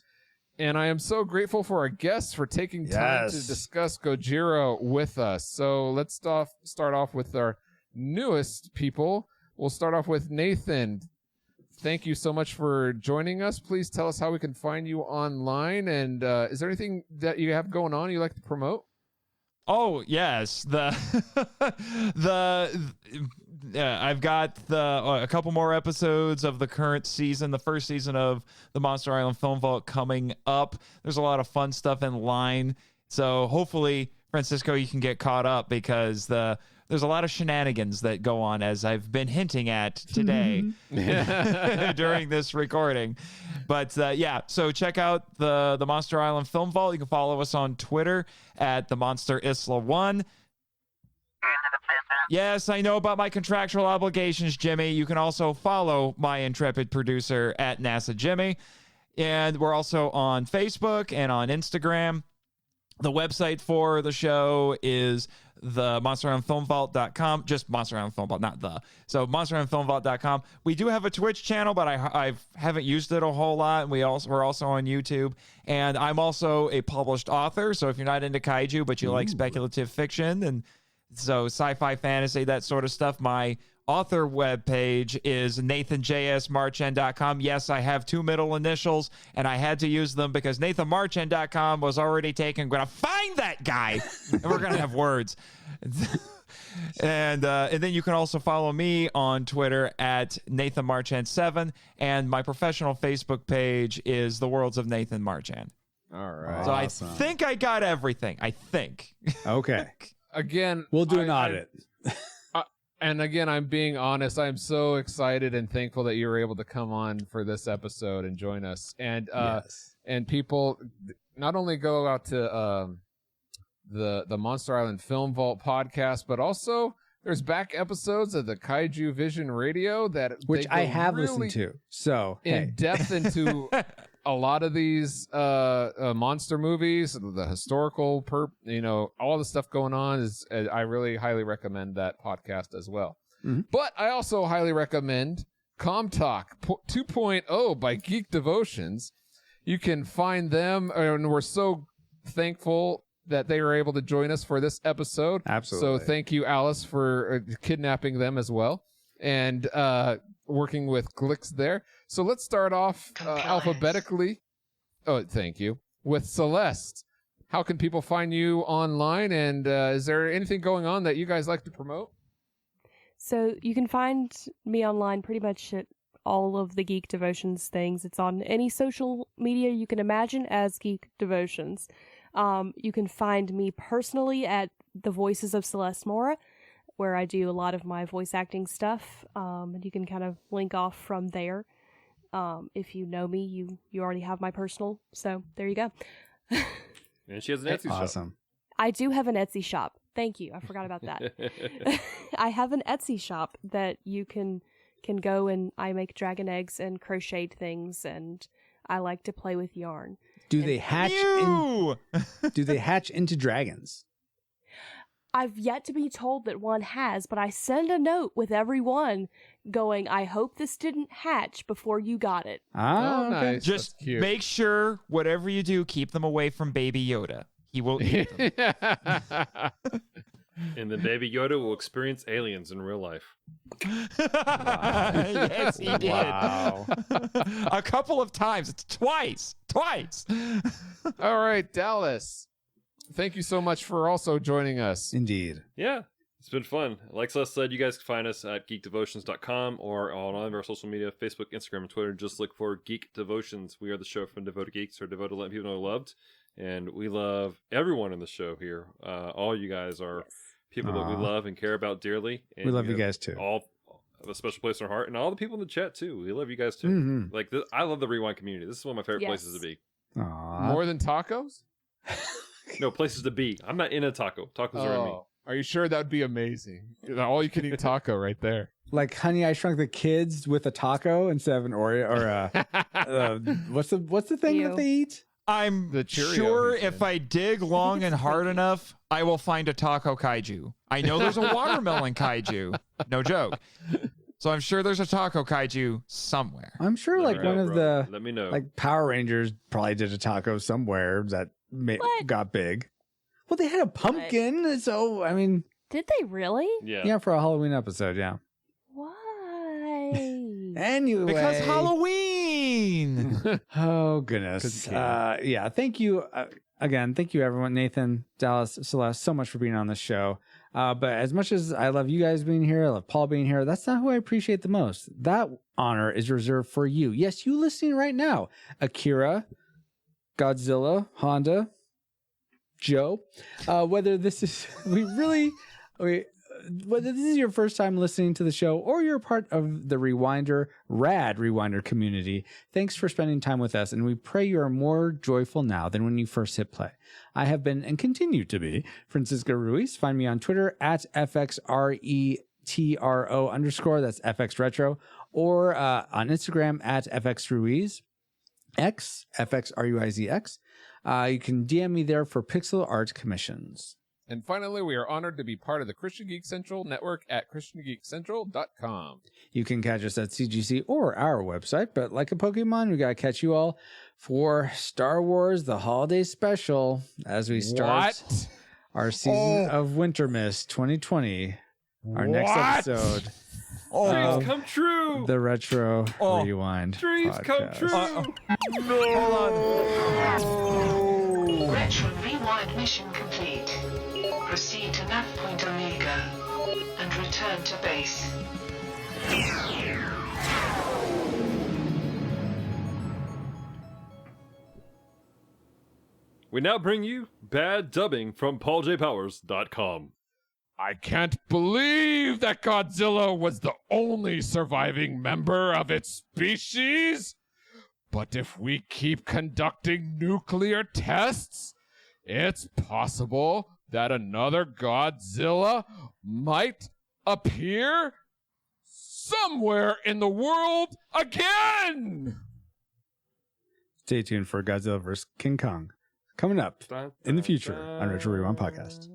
And I am so grateful for our guests for taking time to discuss Gojira with us. So let's start off with our newest people. We'll start off with Nathan. Thank you so much for joining us. Please tell us how we can find you online. And is there anything that you have going on you'd like to promote? Oh, yes. I've got a couple more episodes of the current season, the first season of the Monster Island Film Vault coming up. There's a lot of fun stuff in line. So hopefully, Francisco, you can get caught up, because there's a lot of shenanigans that go on, as I've been hinting at today during this recording. But so check out the Monster Island Film Vault. You can follow us on Twitter at the Monster Isla 1. Yes, I know about my contractual obligations, Jimmy. You can also follow my intrepid producer at NASA Jimmy. And we're also on Facebook and on Instagram. The website for the show is the MonsterIslandFilmVault.com. Just Monster Island Film Vault, not the. So MonsterIslandFilmVault.com. We do have a Twitch channel, but I haven't used it a whole lot. And we're also on YouTube. And I'm also a published author. So if you're not into kaiju, but you like speculative fiction and so sci-fi, fantasy, that sort of stuff, my author webpage is nathanjsmarchand.com. Yes, I have 2 middle initials, and I had to use them because nathanmarchand.com was already taken. I'm going to find that guy, and we're going to have words. And then you can also follow me on Twitter at NathanMarchand7, and my professional Facebook page is The Worlds of Nathan Marchand. All right. So awesome. I think I got everything. I think. Okay. Again, we'll do an audit. And again, I'm being honest. I'm so excited and thankful that you were able to come on for this episode and join us. And and people not only go out to the Monster Island Film Vault podcast, but also there's back episodes of the Kaiju Vision Radio which I have really listened to. So in depth into a lot of these monster movies, the historical all the stuff going on is. I really highly recommend that podcast as well. Mm-hmm. But I also highly recommend Com Talk 2.0 by Geek Devotions. You can find them, and we're so thankful that they were able to join us for this episode. Absolutely. So thank you, Alice, for kidnapping them as well, and working with Glix there. So let's start off alphabetically. Oh, thank you. With Celeste. How can people find you online? And is there anything going on that you guys like to promote? So you can find me online pretty much at all of the Geek Devotions things. It's on any social media you can imagine as Geek Devotions. You can find me personally at The Voices of Celeste Mora, where I do a lot of my voice acting stuff. And you can kind of link off from there. If you know me, you already have my personal. So there you go. And she has an Etsy shop. Awesome. I do have an Etsy shop. Thank you. I forgot about that. I have an Etsy shop that you can go, and I make dragon eggs and crocheted things, and I like to play with yarn. Do they hatch into dragons? I've yet to be told that one has, but I send a note with every one going, I hope this didn't hatch before you got it. Oh, okay. Nice. Just make sure whatever you do, keep them away from Baby Yoda. He will eat them. And then Baby Yoda will experience aliens in real life. Yes, he did. Wow. A couple of times. Twice. All right, Dallas. Thank you so much for also joining us. Indeed. Yeah, it's been fun. Like Celeste said, you guys can find us at geekdevotions.com or on all of our social media, Facebook, Instagram, and Twitter. Just look for Geek Devotions. We are the show from Devoted Geeks, or devoted to letting people know we're loved. And we love everyone in the show here. All you guys are people that we love and care about dearly. And we love you guys too. All have a special place in our heart, and all the people in the chat too. We love you guys too. Mm-hmm. Like I love the Rewind community. This is one of my favorite places to be. Aww. More than tacos? No, places to be. I'm not in a taco. Tacos are in me. Are you sure that would be amazing? All you can eat taco right there. Like Honey, I Shrunk the Kids with a taco instead of an Oreo or what's the thing that they eat? I'm sure if I dig long and hard enough, I will find a taco kaiju. I know there's a watermelon kaiju. No joke. So I'm sure there's a taco kaiju somewhere. I'm sure one of the let me know. Like Power Rangers probably did a taco somewhere that got big. Well, they had a pumpkin, so I mean, did they really? Yeah, for a Halloween episode, yeah. Why? Anyway, because Halloween. Oh goodness. Yeah. Thank you again. Thank you, everyone. Nathan, Dallas, Celeste, so much for being on the show. But as much as I love you guys being here, I love Paul being here, that's not who I appreciate the most. That honor is reserved for you. Yes, you listening right now. Akira, Godzilla, Honda, Joe. Whether this is whether this is your first time listening to the show or you're part of the rad Rewinder community, thanks for spending time with us, and we pray you are more joyful now than when you first hit play. I have been and continue to be Francisco Ruiz. Find me on Twitter at FXRETRO_, that's FX Retro, or on Instagram at FXRuiz, FXRuizX. You can DM me there for pixel art commissions. And finally, we are honored to be part of the Christian Geek Central network at ChristianGeekCentral.com. You can catch us at CGC or our website, but like a Pokemon, we got to catch you all for Star Wars, the holiday special, as we start our season of Winter Mist 2020. Our next episode Dreams come true. The Retro Rewind Dreams podcast. come true. No. Retro Rewind mission complete. Proceed to nav point Omega and return to base. We now bring you bad dubbing from PaulJPowers.com. I can't believe that Godzilla was the only surviving member of its species. But if we keep conducting nuclear tests, it's possible that another Godzilla might appear somewhere in the world again. Stay tuned for Godzilla vs. King Kong coming up in the future on Retro Rewind Podcast.